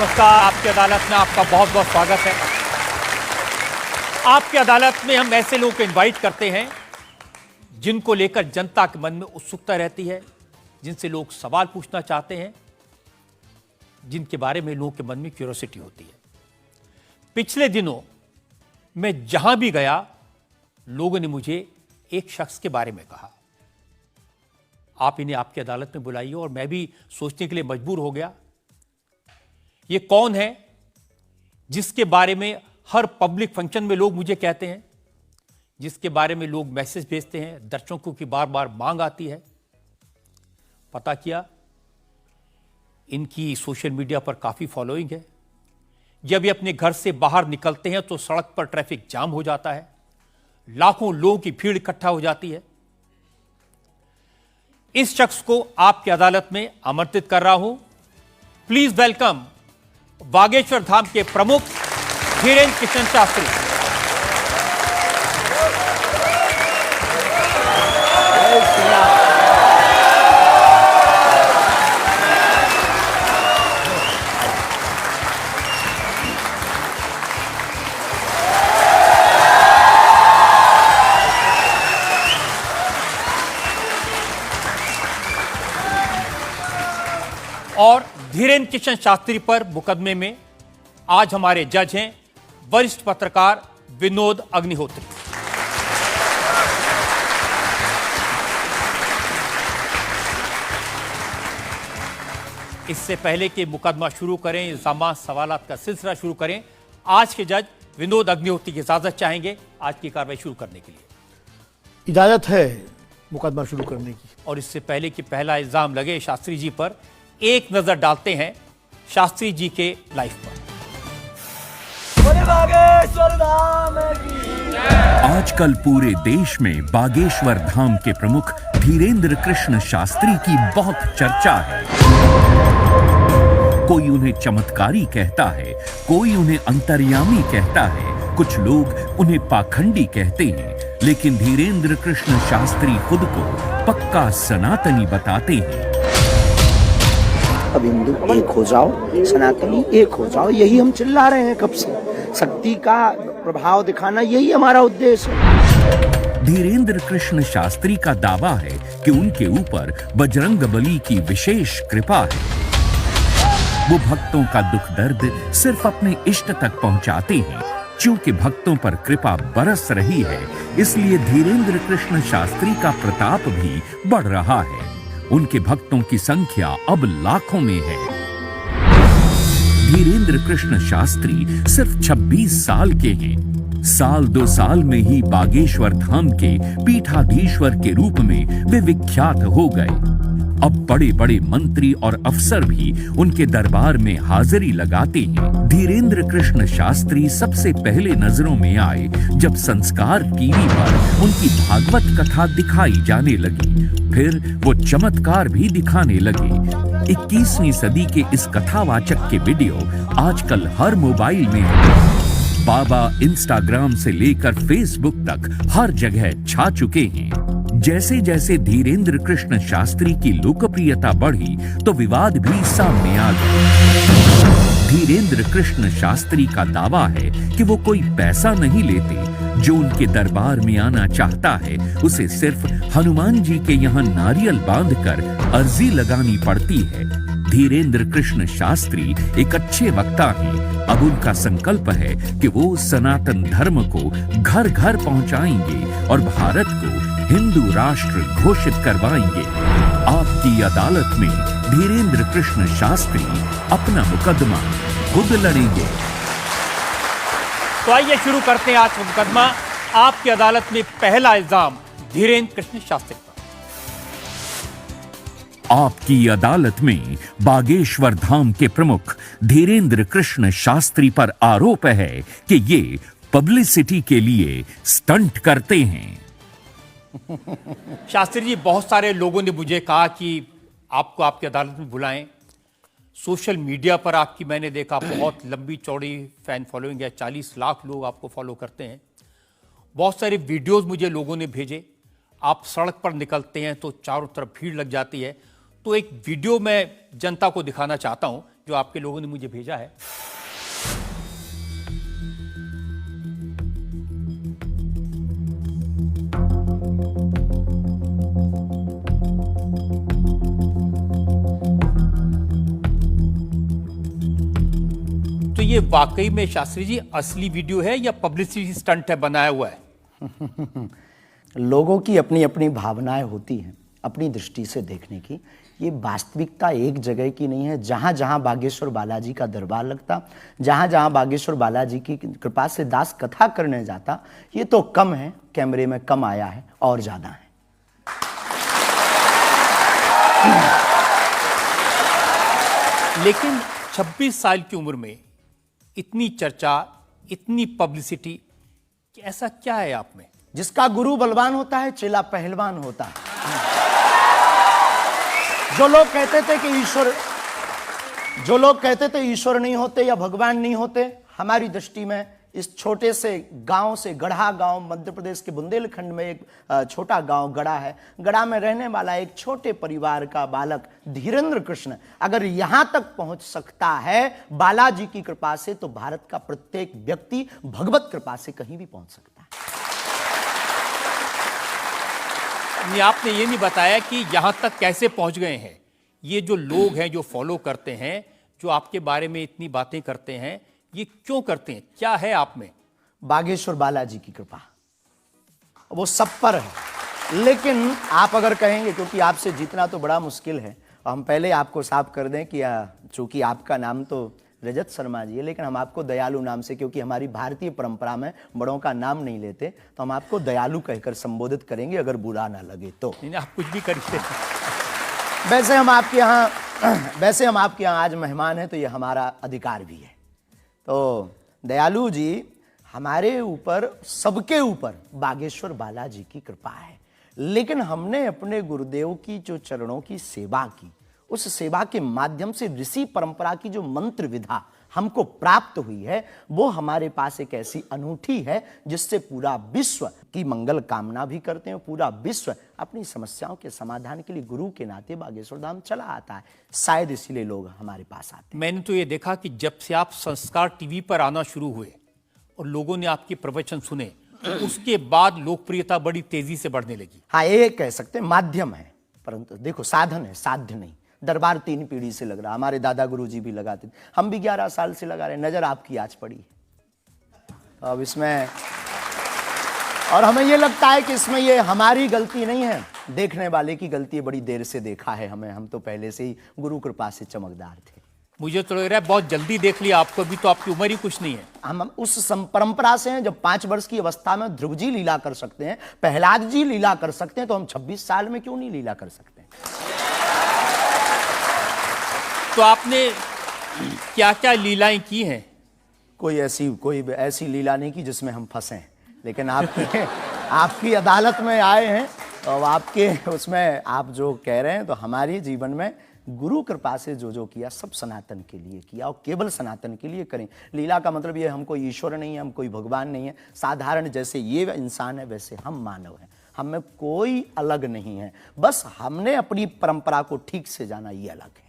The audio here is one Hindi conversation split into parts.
नमस्कार। आपकी अदालत में आपका बहुत बहुत स्वागत है। आपकी अदालत में हम ऐसे लोगों को इनवाइट करते हैं जिनको लेकर जनता के मन में उत्सुकता रहती है, जिनसे लोग सवाल पूछना चाहते हैं, जिनके बारे में लोगों के मन में क्यूरियोसिटी होती है। पिछले दिनों मैं जहां भी गया, लोगों ने मुझे एक शख्स के बारे में कहा, आप इन्हें आपकी अदालत में बुलाइए। और मैं भी सोचने के लिए मजबूर हो गया, ये कौन है जिसके बारे में हर पब्लिक फंक्शन में लोग मुझे कहते हैं, जिसके बारे में लोग मैसेज भेजते हैं, दर्शकों की बार बार मांग आती है। पता किया, इनकी सोशल मीडिया पर काफी फॉलोइंग है। जब ये अपने घर से बाहर निकलते हैं तो सड़क पर ट्रैफिक जाम हो जाता है, लाखों लोगों की भीड़ इकट्ठा हो जाती है। इस शख्स को आपकी अदालत में आमंत्रित कर रहा हूं। प्लीज वेलकम बागेश्वर धाम के प्रमुख धीरेन्द्र कृष्ण शास्त्री। और धीरेन्द्र कृष्ण शास्त्री पर मुकदमे में आज हमारे जज हैं वरिष्ठ पत्रकार विनोद अग्निहोत्री। इससे पहले कि मुकदमा शुरू करें, इल्जामात सवालात का सिलसिला शुरू करें, आज के जज विनोद अग्निहोत्री की इजाजत चाहेंगे आज की कार्रवाई शुरू करने के लिए। इजाजत है मुकदमा शुरू करने की। और इससे पहले कि पहला इल्जाम लगे शास्त्री जी पर, एक नजर डालते हैं शास्त्री जी के लाइफ पर। आजकल पूरे देश में बागेश्वर धाम के प्रमुख धीरेन्द्र कृष्ण शास्त्री की बहुत चर्चा है। कोई उन्हें चमत्कारी कहता है, कोई उन्हें अंतर्यामी कहता है, कुछ लोग उन्हें पाखंडी कहते हैं, लेकिन धीरेन्द्र कृष्ण शास्त्री खुद को पक्का सनातनी बताते हैं। अब हिंदू एक हो जाओ, सनातनी एक हो जाओ, यही हम चिल्ला रहे हैं कब से। शक्ति का प्रभाव दिखाना यही हमारा उद्देश्य है। धीरेन्द्र कृष्ण शास्त्री का दावा है कि उनके ऊपर बजरंगबली की विशेष कृपा है। वो भक्तों का दुख दर्द सिर्फ अपने इष्ट तक पहुंचाते हैं। चूंकि भक्तों पर कृपा बरस रही है, इसलिए धीरेन्द्र कृष्ण शास्त्री का प्रताप भी बढ़ रहा है। उनके भक्तों की संख्या अब लाखों में है। धीरेन्द्र कृष्ण शास्त्री सिर्फ 26 साल के हैं। साल 2 साल में ही बागेश्वर धाम के पीठाधीश्वर के रूप में वे विख्यात हो गए। अब बड़े बड़े मंत्री और अफसर भी उनके दरबार में हाजिरी लगाते हैं। धीरेन्द्र कृष्ण शास्त्री सबसे पहले नजरों में आए जब संस्कार टीवी पर उनकी भागवत कथा दिखाई जाने लगी। फिर वो चमत्कार भी दिखाने लगे। 21वीं सदी के इस कथावाचक के वीडियो आजकल हर मोबाइल में है। बाबा इंस्टाग्राम से लेकर फेसबुक तक हर जगह छा चुके हैं। जैसे जैसे धीरेन्द्र कृष्ण शास्त्री की लोकप्रियता बढ़ी तो विवाद भी सामने आ गए। धीरेन्द्र कृष्ण शास्त्री का दावा है कि वो कोई पैसा नहीं लेते। जो उनके दरबार में आना चाहता है उसे सिर्फ हनुमान जी के यहाँ नारियल बांधकर अर्जी लगानी पड़ती है। धीरेन्द्र कृष्ण शास्त्री एक अच्छे वक्ता हैं। अब उनका संकल्प है कि वो सनातन धर्म को घर घर पहुंचाएंगे और भारत को हिंदू राष्ट्र घोषित करवाएंगे। आपकी अदालत में धीरेन्द्र कृष्ण शास्त्री अपना मुकदमा खुद लड़ेंगे। तो आइए शुरू करते हैं आज का मुकदमा। आपकी अदालत में पहला इल्जाम धीरेन्द्र कृष्ण शास्त्री पर। आपकी अदालत में बागेश्वर धाम के प्रमुख धीरेन्द्र कृष्ण शास्त्री पर आरोप है कि ये पब्लिसिटी के लिए स्टंट करते हैं। शास्त्री जी, बहुत सारे लोगों ने मुझे कहा कि आपको आपकी अदालत में बुलाएं। सोशल मीडिया पर आपकी मैंने देखा बहुत लंबी चौड़ी फैन फॉलोइंग है, 40 लाख लोग आपको फॉलो करते हैं। बहुत सारे वीडियोस मुझे लोगों ने भेजे। आप सड़क पर निकलते हैं तो चारों तरफ भीड़ लग जाती है। तो एक वीडियो मैं जनता को दिखाना चाहता हूं जो आपके लोगों ने मुझे भेजा है। तो ये वाकई में शास्त्री जी असली वीडियो है या पब्लिसिटी स्टंट है, बनाया हुआ है? लोगों की अपनी अपनी भावनाएं होती हैं, अपनी दृष्टि से देखने की। ये वास्तविकता एक जगह की नहीं है। जहां जहां बागेश्वर बालाजी का दरबार लगता, जहां जहां बागेश्वर बालाजी की कृपा से दास कथा करने जाता, ये तो कम है, कैमरे में कम आया है, और ज्यादा है। लेकिन 26 साल की उम्र में इतनी चर्चा, इतनी पब्लिसिटी, ऐसा क्या है आप में? जिसका गुरु बलवान होता है, चेला पहलवान होता है। जो लोग कहते थे ईश्वर नहीं होते या भगवान नहीं होते, हमारी दृष्टि में इस छोटे से गांव से, गढ़ा गांव, मध्य प्रदेश के बुंदेलखंड में एक छोटा गांव गढ़ा है। गढ़ा में रहने वाला एक छोटे परिवार का बालक धीरेन्द्र कृष्ण अगर यहां तक पहुंच सकता है बालाजी की कृपा से, तो भारत का प्रत्येक व्यक्ति भगवत कृपा से कहीं भी पहुंच सकता है। आपने ये नहीं बताया कि यहां तक कैसे पहुंच गए हैं। ये जो लोग हैं, जो फॉलो करते हैं, जो आपके बारे में इतनी बातें करते हैं, ये क्यों करते हैं? क्या है आप में? बागेश्वर बालाजी की कृपा, वो सब पर है। लेकिन आप अगर कहेंगे, क्योंकि आपसे जीतना तो बड़ा मुश्किल है, हम पहले आपको साफ कर दें कि चूंकि आपका नाम तो रजत शर्मा जी है, लेकिन हम आपको दयालु नाम से, क्योंकि हमारी भारतीय परंपरा में बड़ों का नाम नहीं लेते, तो हम आपको दयालु कहकर संबोधित करेंगे, अगर बुरा ना लगे तो। नहीं, आप कुछ भी करिए। वैसे हम आपके यहाँ आज मेहमान हैं, तो ये हमारा अधिकार भी है। तो दयालु जी, हमारे ऊपर, सबके ऊपर बागेश्वर बालाजी की कृपा है। लेकिन हमने अपने गुरुदेव की जो चरणों की सेवा की, उस सेवा के माध्यम से ऋषि परंपरा की जो मंत्र विधा हमको प्राप्त हुई है, वो हमारे पास एक ऐसी अनूठी है जिससे पूरा विश्व की मंगल कामना भी करते हैं। पूरा विश्व अपनी समस्याओं के समाधान के लिए गुरु के नाते बागेश्वर धाम चला आता है। शायद इसीलिए लोग हमारे पास आते हैं। मैंने तो ये देखा कि जब से आप संस्कार टीवी पर आना शुरू हुए और लोगों ने आपके प्रवचन सुने, उसके बाद लोकप्रियता बड़ी तेजी से बढ़ने लगी। हाँ, ये कह सकते हैं माध्यम है, परंतु देखो साधन है, साध्य नहीं। दरबार 3 पीढ़ी से लग रहा, हमारे दादा गुरु जी भी लगाते थे, हम भी 11 साल से लगा रहे हैं। नजर आपकी आज पड़ी है अब इसमें, और हमें ये लगता है कि इसमें ये हमारी गलती नहीं है, देखने वाले की गलती है। बड़ी देर से देखा है हमें, हम तो पहले से ही गुरु कृपा से चमकदार थे। मुझे तो लग रहा है बहुत जल्दी देख लिया आपको, भी तो आपकी उम्र ही कुछ नहीं है। हम उस परंपरा से हैं, जब 5 वर्ष की अवस्था में ध्रुव जी लीला कर सकते हैं, प्रहलाद जी लीला कर सकते हैं, तो हम 26 साल में क्यों नहीं लीला कर सकते? तो आपने क्या क्या लीलाएं की हैं? कोई ऐसी लीला नहीं की जिसमें हम फंसे, लेकिन आपकी अदालत में आए हैं, और आपके उसमें आप जो कह रहे हैं, तो हमारे जीवन में गुरु कृपा से जो किया, सब सनातन के लिए किया, और केवल सनातन के लिए करें। लीला का मतलब ये, हम कोई ईश्वर नहीं है, हम कोई भगवान नहीं है। साधारण जैसे ये इंसान है, वैसे हम मानव हैं, हम में कोई अलग नहीं है। बस हमने अपनी परंपरा को ठीक से जाना, ये अलग है।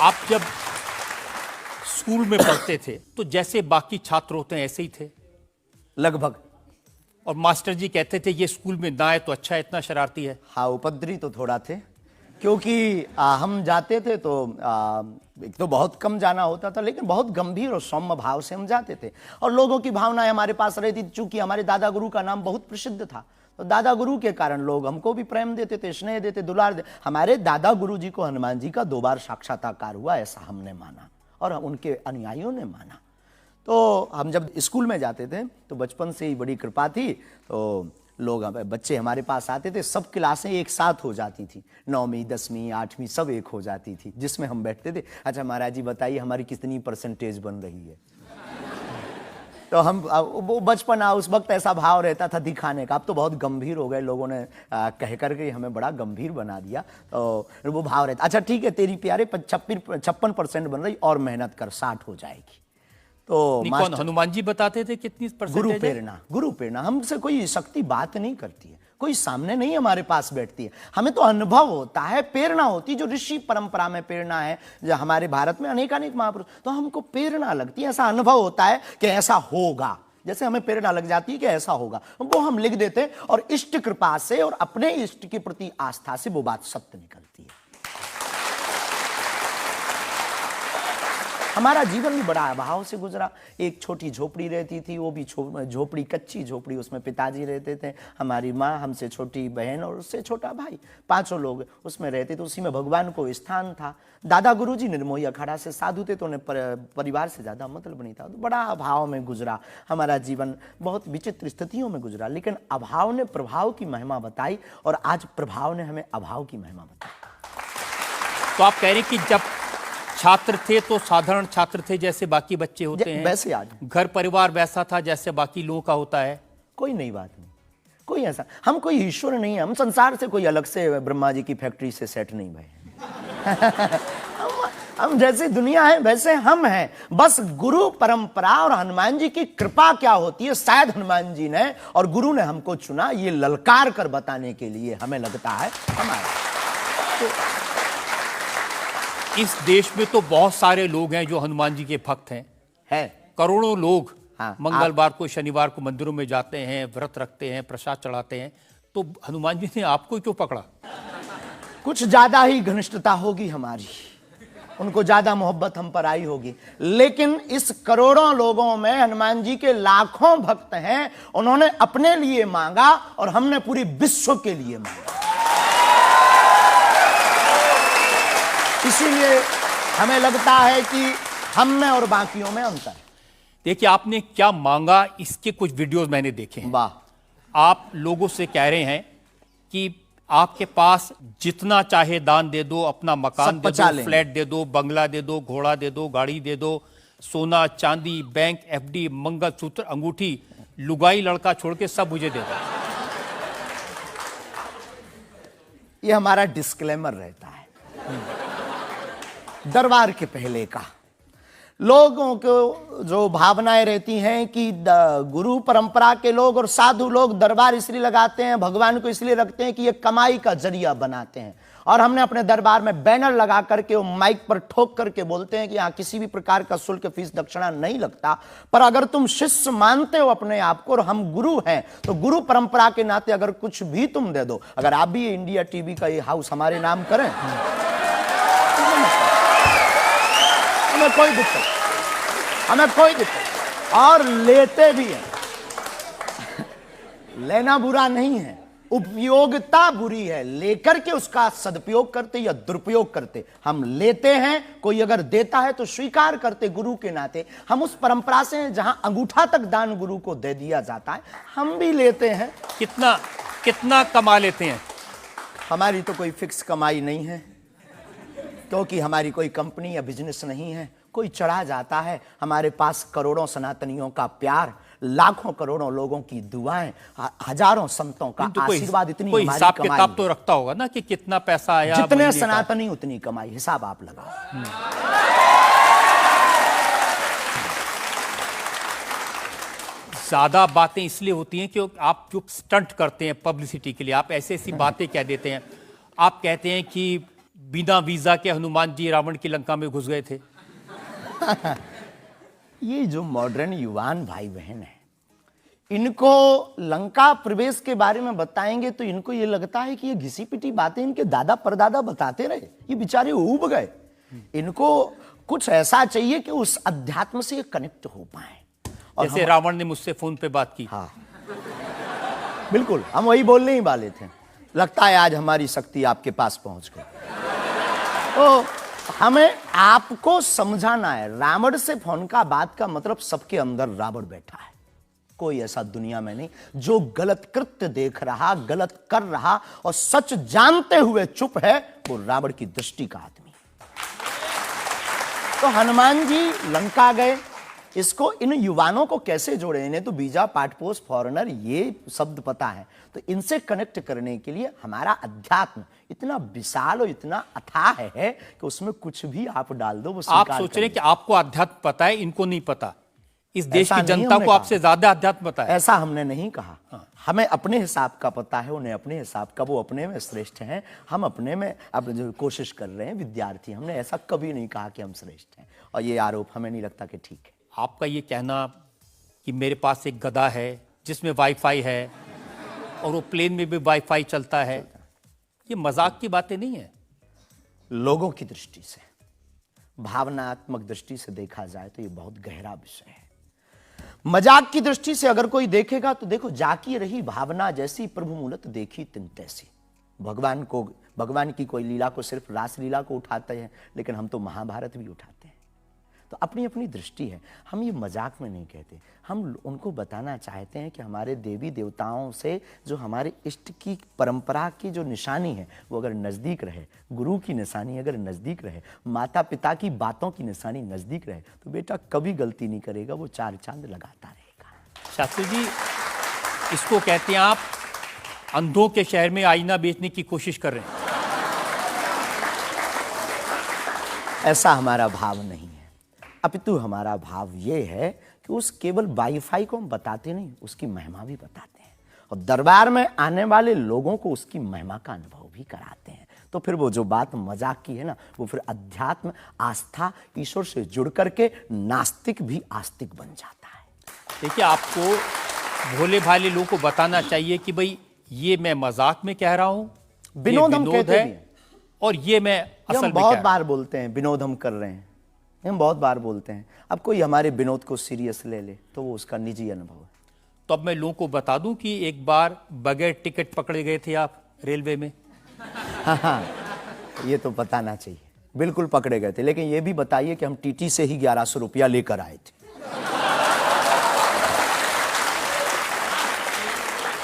आप जब स्कूल में पढ़ते थे, तो जैसे बाकी छात्र होते हैं ऐसे ही थे लगभग, और मास्टर जी कहते थे ये स्कूल में ना आए तो अच्छा है, इतना शरारती है? हाँ, उपद्रवी तो थोड़ा थे, क्योंकि हम जाते थे तो एक तो बहुत कम जाना होता था, लेकिन बहुत गंभीर और सौम्य भाव से हम जाते थे, और लोगों की भावनाएं हमारे पास रहती थी। चूंकि हमारे दादा गुरु का नाम बहुत प्रसिद्ध था, तो दादा गुरु के कारण लोग हमको भी प्रेम देते थे, स्नेह देते, दुलार देते। हमारे दादा गुरु जी को हनुमान जी का 2 बार साक्षात्कार हुआ, ऐसा हमने माना, और उनके अनुयायियों ने माना। तो हम जब स्कूल में जाते थे, तो बचपन से ही बड़ी कृपा थी, तो लोग, बच्चे हमारे पास आते थे, सब क्लासें एक साथ हो जाती थी, 9वीं 10वीं 8वीं सब एक हो जाती थी, जिसमें हम बैठते थे। अच्छा महाराज जी बताइए हमारी कितनी परसेंटेज बन रही है? तो हम, वो बचपना, उस वक्त ऐसा भाव रहता था दिखाने का। अब तो बहुत गंभीर हो गए, लोगों ने कह करके हमें बड़ा गंभीर बना दिया, तो वो भाव रहता। अच्छा ठीक है, तेरी प्यारे 56% बन रही, और मेहनत कर, 60 हो जाएगी। तो कौन, हनुमान जी बताते थे कितनी परसेंटेज? गुरु प्रेरणा। हमसे कोई शक्ति बात नहीं करती है, कोई सामने नहीं हमारे पास बैठती है, हमें तो अनुभव होता है, प्रेरणा होती है, जो ऋषि परंपरा में प्रेरणा है, जो हमारे भारत में अनेकानेक महापुरुष, तो हमको प्रेरणा लगती है, ऐसा अनुभव होता है कि ऐसा होगा, जैसे हमें प्रेरणा लग जाती है कि ऐसा होगा, वो हम लिख देते हैं और इष्ट कृपा से और अपने इष्ट के प्रति आस्था से वो बात सत्य निकलती है। हमारा जीवन भी बड़ा अभाव से गुजरा। एक छोटी झोपड़ी रहती थी, वो भी झोपड़ी कच्ची झोपड़ी, उसमें पिताजी रहते थे, हमारी माँ, हमसे छोटी बहन और उससे छोटा भाई, 5 लोग उसमें रहते थे। उसी में भगवान को स्थान था। दादा गुरुजी निर्मोही अखाड़ा से साधु थे, तो उन्हें परिवार से ज़्यादा मतलब नहीं था। तो बड़ा अभाव में गुजरा हमारा जीवन, बहुत विचित्र स्थितियों में गुजरा। लेकिन अभाव ने प्रभाव की महिमा बताई और आज प्रभाव ने हमें अभाव की महिमा बताई। तो आप कह रहे हैं कि जब छात्र थे तो साधारण छात्र थे, जैसे बाकी बच्चे होते हैं, वैसे आज घर परिवार वैसा था जैसे बाकी लोगों का होता है। कोई नई बात नहीं, कोई ऐसा, हम कोई ईश्वर नहीं है, हम संसार से कोई अलग से ब्रह्मा जी की फैक्ट्री से सेट नहीं भये। हम जैसे दुनिया है वैसे हम हैं। बस गुरु परंपरा और हनुमान जी की कृपा क्या होती है, शायद हनुमान जी ने और गुरु ने हमको चुना ये ललकार कर बताने के लिए, हमें लगता है हमारा। तो इस देश में तो बहुत सारे लोग हैं जो हनुमान जी के भक्त हैं, है करोड़ों लोग। हाँ, मंगलवार को, शनिवार को मंदिरों में जाते हैं, व्रत रखते हैं, प्रसाद चढ़ाते हैं। तो हनुमान जी ने आपको क्यों पकड़ा? कुछ ज्यादा ही घनिष्ठता होगी हमारी, उनको ज्यादा मोहब्बत हम पर आई होगी। लेकिन इस करोड़ों लोगों में हनुमान जी के लाखों भक्त हैं, उन्होंने अपने लिए मांगा और हमने पूरी विश्व के लिए मांगा। इसीलिए हमें लगता है कि हम में और बाकियों में अंतर है। देखिए, आपने क्या मांगा, इसके कुछ वीडियोस मैंने देखे हैं। वाह, आप लोगों से कह रहे हैं कि आपके पास जितना चाहे दान दे दो, अपना मकान दे दो, फ्लैट दे दो, बंगला दे दो, घोड़ा दे दो, गाड़ी दे दो, सोना चांदी, बैंक, एफडी, मंगलसूत्र, अंगूठी, लुगाई लड़का छोड़ के सब मुझे दे दो। ये हमारा डिस्क्लेमर रहता है दरबार के पहले का। लोगों को जो भावनाएं रहती हैं कि गुरु परंपरा के लोग और साधु लोग दरबार इसलिए लगाते हैं, भगवान को इसलिए रखते हैं कि ये कमाई का जरिया बनाते हैं। और हमने अपने दरबार में बैनर लगा करके, वो माइक पर ठोक करके बोलते हैं कि यहाँ किसी भी प्रकार का शुल्क, फीस, दक्षिणा नहीं लगता। पर अगर तुम शिष्य मानते हो अपने आप को और हम गुरु हैं, तो गुरु परंपरा के नाते अगर कुछ भी तुम दे दो, अगर आप भी इंडिया टीवी का ये हाउस हमारे नाम करें, हमें कोई दिक्कत, हमें कोई दिक्कत, और लेते भी हैं। लेना बुरा नहीं है, उपयोगिता बुरी है, लेकर के उसका सदुपयोग करते या दुरुपयोग करते। हम लेते हैं, कोई अगर देता है तो स्वीकार करते गुरु के नाते। हम उस परंपरा से हैं जहां अंगूठा तक दान गुरु को दे दिया जाता है, हम भी लेते हैं। कितना कमा लेते हैं? हमारी तो कोई फिक्स कमाई नहीं है, क्योंकि हमारी कोई कंपनी या बिजनेस नहीं है। कोई चढ़ा जाता है, हमारे पास करोड़ों सनातनियों का प्यार, लाखों करोड़ों लोगों की दुआएं, हजारों संतों का आशीर्वाद, इतनी कोई हमारी हिसाब कमाई। किताब तो रखता होगा ना कि कितना पैसा आया, जितने सनातनी उतनी कमाई, हिसाब आप लगाओ। ज्यादा बातें इसलिए होती हैं कि आप जो स्टंट करते हैं पब्लिसिटी के लिए, आप ऐसी ऐसी बातें कह देते हैं। आप कहते हैं कि बिना वीजा के हनुमान जी रावण की लंका में घुस गए थे। ये जो मॉडर्न युवान भाई बहन है, इनको लंका प्रवेश के बारे में बताएंगे तो इनको ये लगता है कि ये घिसी पिटी बातें इनके दादा परदादा बताते रहे, ये बेचारे ऊब गए। इनको कुछ ऐसा चाहिए कि उस अध्यात्म से ये कनेक्ट हो पाए। और जैसे रावण ने मुझसे फोन पे बात की। हाँ, बिल्कुल, हम वही बोलने ही वाले थे। लगता है आज हमारी शक्ति आपके पास पहुंच गई। तो हमें आपको समझाना है, रावण से फोन का बात का मतलब सबके अंदर रावण बैठा है। कोई ऐसा दुनिया में नहीं जो गलत कृत्य देख रहा, गलत कर रहा और सच जानते हुए चुप है, वो रावण की दृष्टि का आदमी। तो हनुमान जी लंका गए, इसको इन युवानों को कैसे जोड़े? इन्हें तो वीजा, पासपोर्ट, फॉरेनर ये शब्द पता है, तो इनसे कनेक्ट करने के लिए हमारा अध्यात्म इतना विशाल और इतना अथाह है कि उसमें कुछ भी आप डाल दो वो आप सोच रहे हैं कि आपको अध्यात्म पता है, इनको नहीं पता। इस देश ऐसा की नहीं जनता हमने को कहा। आपसे ज्यादा अध्यात्म पता है। ऐसा हमने नहीं कहा। हमें अपने हिसाब का पता है, उन्हें अपने हिसाब का, वो अपने में श्रेष्ठ हैं, हम अपने में अब जो कोशिश कर रहे हैं विद्यार्थी। हमने ऐसा कभी नहीं कहा कि हम श्रेष्ठ हैं, और ये आरोप हमें नहीं लगता कि ठीक है। आपका ये कहना कि मेरे पास एक गधा है जिसमें वाईफाई है और वो प्लेन में भी वाईफाई चलता है, ये मजाक की बातें नहीं है। लोगों की दृष्टि से, भावनात्मक दृष्टि से देखा जाए तो ये बहुत गहरा विषय है। मजाक की दृष्टि से अगर कोई देखेगा तो देखो, जाकी रही भावना जैसी प्रभु मूलत देखी तिन तैसी। भगवान की कोई लीला को सिर्फ रास लीला को उठाते हैं, लेकिन हम तो महाभारत भी उठाते हैं। तो अपनी अपनी दृष्टि है, हम ये मजाक में नहीं कहते। हम उनको बताना चाहते हैं कि हमारे देवी देवताओं से जो हमारे इष्ट की परंपरा की जो निशानी है वो अगर नज़दीक रहे, गुरु की निशानी अगर नज़दीक रहे, माता पिता की बातों की निशानी नज़दीक रहे, तो बेटा कभी गलती नहीं करेगा, वो चार चांद लगाता रहेगा। शास्त्री जी, इसको कहते हैं आप अंधों के शहर में आईना बेचने की कोशिश कर रहे हैं। ऐसा हमारा भाव नहीं है, अपितु हमारा भाव ये है कि उस केवल वाईफाई को हम बताते नहीं, उसकी महिमा भी बताते हैं, और दरबार में आने वाले लोगों को उसकी महिमा का अनुभव भी कराते हैं। तो फिर वो जो बात मजाक की है ना, वो फिर अध्यात्म, आस्था, ईश्वर से जुड़ करके नास्तिक भी आस्तिक बन जाता है। देखिए, आपको भोले भाले लोगों को बताना चाहिए कि भाई ये मैं मजाक में कह रहा हूं, विनोद हम कहते है, भी हैं। और ये मैं ये असल हम में बहुत कह रहा बार बोलते हैं, विनोद हम कर रहे हैं, ये हम बहुत बार बोलते हैं। अब कोई हमारे विनोद को सीरियस ले ले तो वो उसका निजी अनुभव है। तो अब मैं लोगों को बता दूं कि एक बार बगैर टिकट पकड़े गए थे आप रेलवे में। हाँ, ये तो बताना चाहिए, बिल्कुल पकड़े गए थे। लेकिन ये भी बताइए कि हम टीटी से ही 1100 रुपया लेकर आए थे।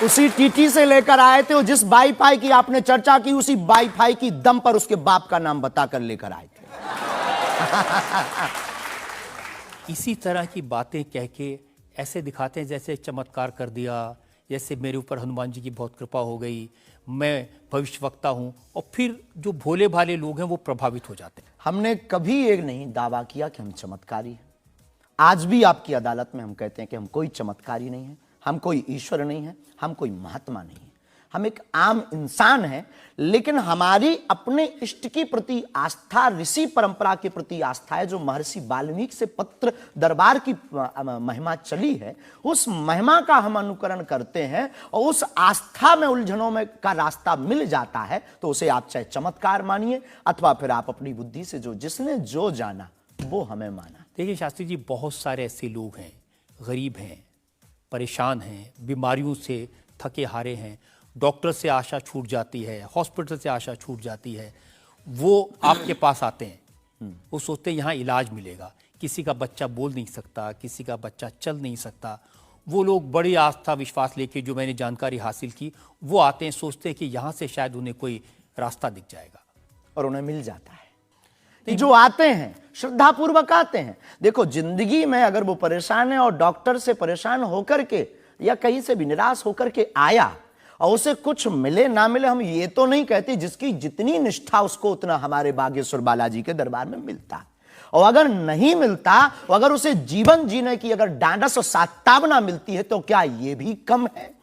उसी टीटी से लेकर आए थे, और जिस वाईफाई की आपने चर्चा की, उसी वाईफाई की दम पर उसके बाप का नाम बताकर लेकर आए थे। इसी तरह की बातें कह के ऐसे दिखाते हैं जैसे चमत्कार कर दिया, जैसे मेरे ऊपर हनुमान जी की बहुत कृपा हो गई, मैं भविष्यवक्ता हूं, और फिर जो भोले भाले लोग हैं वो प्रभावित हो जाते हैं। हमने कभी एक नहीं दावा किया कि हम चमत्कारी हैं। आज भी आपकी अदालत में हम कहते हैं कि हम कोई चमत्कारी नहीं है, हम कोई ईश्वर नहीं है, हम कोई महात्मा नहीं है, हम एक आम इंसान हैं। लेकिन हमारी अपने इष्ट की प्रति आस्था, ऋषि परंपरा के प्रति आस्था है, जो महर्षि वाल्मीकि से पत्र दरबार की महिमा चली है, उस महिमा का हम अनुकरण करते हैं, और उस आस्था में उलझनों में का रास्ता मिल जाता है, तो उसे आप चाहे चमत्कार मानिए, अथवा फिर आप अपनी बुद्धि से जो जिसने जो जाना वो हमें माना। देखिए शास्त्री जी, बहुत सारे ऐसे लोग हैं, गरीब हैं, परेशान हैं, बीमारियों से थके हारे हैं, डॉक्टर से आशा छूट जाती है, हॉस्पिटल से आशा छूट जाती है, वो आपके पास आते हैं, वो सोचते हैं यहाँ इलाज मिलेगा। किसी का बच्चा बोल नहीं सकता, किसी का बच्चा चल नहीं सकता, वो लोग बड़ी आस्था विश्वास लेके, जो मैंने जानकारी हासिल की, वो आते हैं, सोचते हैं कि यहाँ से शायद उन्हें कोई रास्ता दिख जाएगा, और उन्हें मिल जाता है। जो आते हैं श्रद्धा पूर्वक आते हैं। देखो, जिंदगी में अगर वो परेशान है और डॉक्टर से परेशान होकर के या कहीं से भी निराश होकर के आया और उसे कुछ मिले ना मिले, हम ये तो नहीं कहते, जिसकी जितनी निष्ठा उसको उतना हमारे बागेश्वर बालाजी के दरबार में मिलता है। और अगर नहीं मिलता, और अगर उसे जीवन जीने की अगर डांडस और सात्तावना मिलती है, तो क्या ये भी कम है?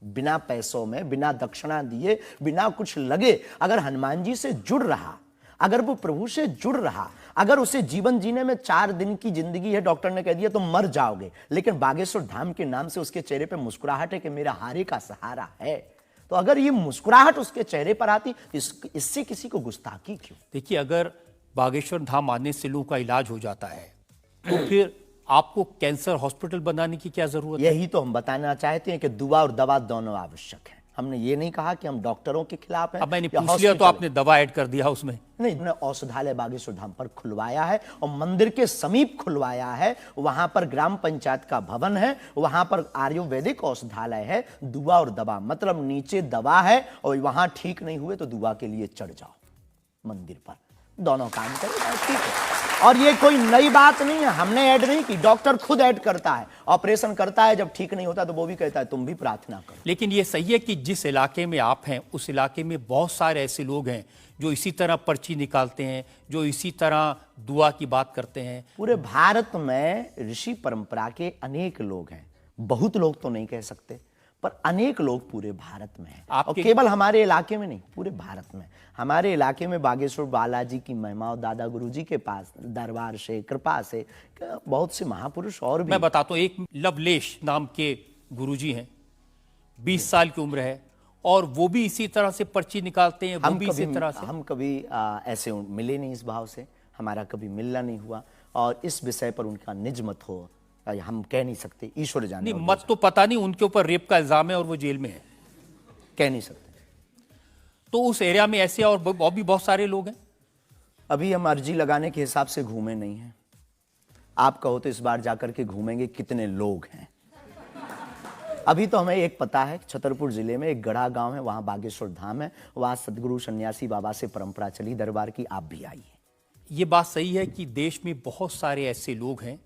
बिना पैसों में, बिना दक्षिणा दिए, बिना कुछ लगे अगर हनुमान जी से जुड़ रहा, अगर वो प्रभु से जुड़ रहा, अगर उसे जीवन जीने में 4 दिन की जिंदगी है, डॉक्टर ने कह दिया तो मर जाओगे, लेकिन बागेश्वर धाम के नाम से उसके चेहरे पे मुस्कुराहट है कि मेरा हारे का सहारा है, तो अगर ये मुस्कुराहट उसके चेहरे पर आती, इससे किसी को गुस्ताखी क्यों? देखिए, अगर बागेश्वर धाम आने से लोगों का इलाज हो जाता है, तो फिर आपको कैंसर हॉस्पिटल बनाने की क्या जरूरत है? यही तो हम बताना चाहते हैं कि दुआ और दवा दोनों आवश्यक है। हमने ये नहीं कहा कि हम डॉक्टरों के खिलाफ हैं। अब मैंने पूछ लिया तो आपने दवा ऐड कर दिया उसमें। नहीं, हमने औषधालय बागेश्वर धाम पर खुलवाया है, और मंदिर के समीप खुलवाया है। वहां पर ग्राम पंचायत का भवन है, वहां पर आयुर्वेदिक औषधालय है। दुआ और दवा मतलब नीचे दवा है, और वहां ठीक नहीं हुए तो दुआ के लिए चढ़ जाओ मंदिर पर, दोनों काम करेगा, ठीक है। और ये कोई नई बात नहीं है, हमने ऐड नहीं की, डॉक्टर खुद ऐड करता है, ऑपरेशन करता है, जब ठीक नहीं होता तो वो भी कहता है तुम भी प्रार्थना करो। लेकिन ये सही है कि जिस इलाके में आप हैं, उस इलाके में बहुत सारे ऐसे लोग हैं जो इसी तरह पर्ची निकालते हैं, जो इसी तरह दुआ की बात करते हैं। पूरे भारत में ऋषि परंपरा के अनेक लोग हैं, बहुत लोग तो नहीं कह सकते, पर अनेक लोग पूरे भारत में हैं। और केवल हमारे इलाके में नहीं, पूरे भारत में। हमारे इलाके में बागेश्वर बालाजी की महिमा और दादा गुरुजी के पास दरबार से, कृपा से बहुत से महापुरुष और भी। मैं बताता हूँ, एक लवलेश नाम के गुरुजी हैं, 20 साल की उम्र है, और वो भी इसी तरह से पर्ची निकालते हैं। वो भी इसी तरह से। हम कभी ऐसे मिले नहीं इस भाव से, हमारा कभी मिलना नहीं हुआ, और इस विषय पर उनका निज मत हो हम कह नहीं सकते, ईश्वर जाने। नहीं, मत तो पता नहीं, उनके ऊपर रेप का इल्जाम है और वो जेल में है, कह नहीं सकते। तो उस एरिया में ऐसे और भी बहुत सारे लोग हैं। अभी हम अर्जी लगाने के हिसाब से घूमे नहीं हैं। आप कहो तो इस बार जाकर के घूमेंगे कितने लोग हैं। अभी तो हमें एक पता है, छतरपुर जिले में एक गढ़ा गांव है, वहां बागेश्वर धाम है, वहां सदगुरु सन्यासी बाबा से परंपरा चली दरबार की, आप भी आइए। ये बात सही है कि देश में बहुत सारे ऐसे लोग हैं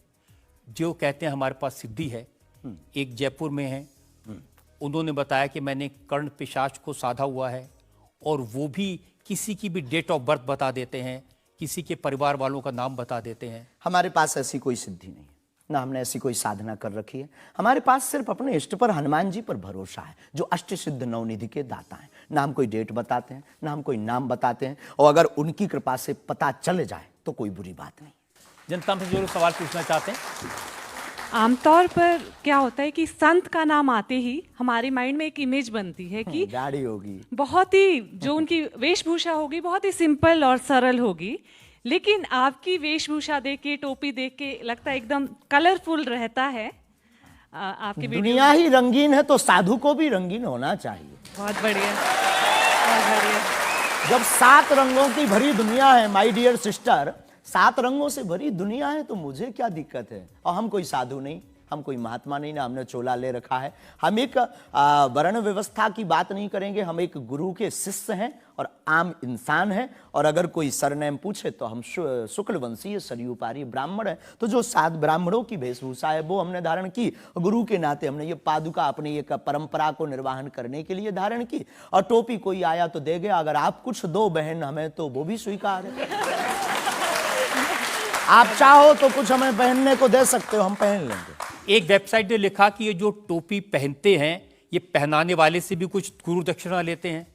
जो कहते हैं हमारे पास सिद्धि है। एक जयपुर में है, उन्होंने बताया कि मैंने कर्ण पिशाच को साधा हुआ है, और वो भी किसी की भी डेट ऑफ बर्थ बता देते हैं, किसी के परिवार वालों का नाम बता देते हैं। हमारे पास ऐसी कोई सिद्धि नहीं, ना हमने ऐसी कोई साधना कर रखी है। हमारे पास सिर्फ अपने इष्ट पर, हनुमान जी पर भरोसा है, जो अष्ट सिद्ध नवनिधि के दाता हैं। ना हम कोई डेट बताते हैं, ना हम कोई नाम बताते हैं, और अगर उनकी कृपा से पता चल जाए तो कोई बुरी बात नहीं। जनता में जो लोग सवाल पूछना चाहते हैं। आमतौर पर क्या होता है कि संत का नाम आते ही हमारे माइंड में एक इमेज बनती है कि गाड़ी होगी, बहुत ही जो उनकी वेशभूषा होगी बहुत ही सिंपल और सरल होगी, लेकिन आपकी वेशभूषा देख के, टोपी देख के लगता है एकदम कलरफुल रहता है। आपकी दुनिया ही रंगीन है तो साधु को भी रंगीन होना चाहिए। बहुत बढ़िया, बहुत बढ़िया। जब 7 रंगों की भरी दुनिया है माय डियर सिस्टर, 7 रंगों से भरी दुनिया है, तो मुझे क्या दिक्कत है। और हम कोई साधु नहीं, हम कोई महात्मा नहीं, ना हमने चोला ले रखा है। हम एक वर्ण व्यवस्था की बात नहीं करेंगे, हम एक गुरु के शिष्य हैं और आम इंसान हैं। और अगर कोई सरनेम पूछे तो हम शुक्ल वंशीय सरयूपारी ब्राह्मण है। तो जो 7 ब्राह्मणों की वेशभूषा है वो हमने धारण की, गुरु के नाते हमने ये पादुका अपनी एक परंपरा को निर्वाहन करने के लिए धारण की। और टोपी कोई आया तो दे गया, अगर आप कुछ दो बहन हमें तो वो भी स्वीकार है। आप चाहो तो कुछ हमें पहनने को दे सकते हो, हम पहन लेंगे। एक वेबसाइट ने लिखा कि ये जो टोपी पहनते हैं, ये पहनाने वाले से भी कुछ गुरु दक्षिणा लेते हैं।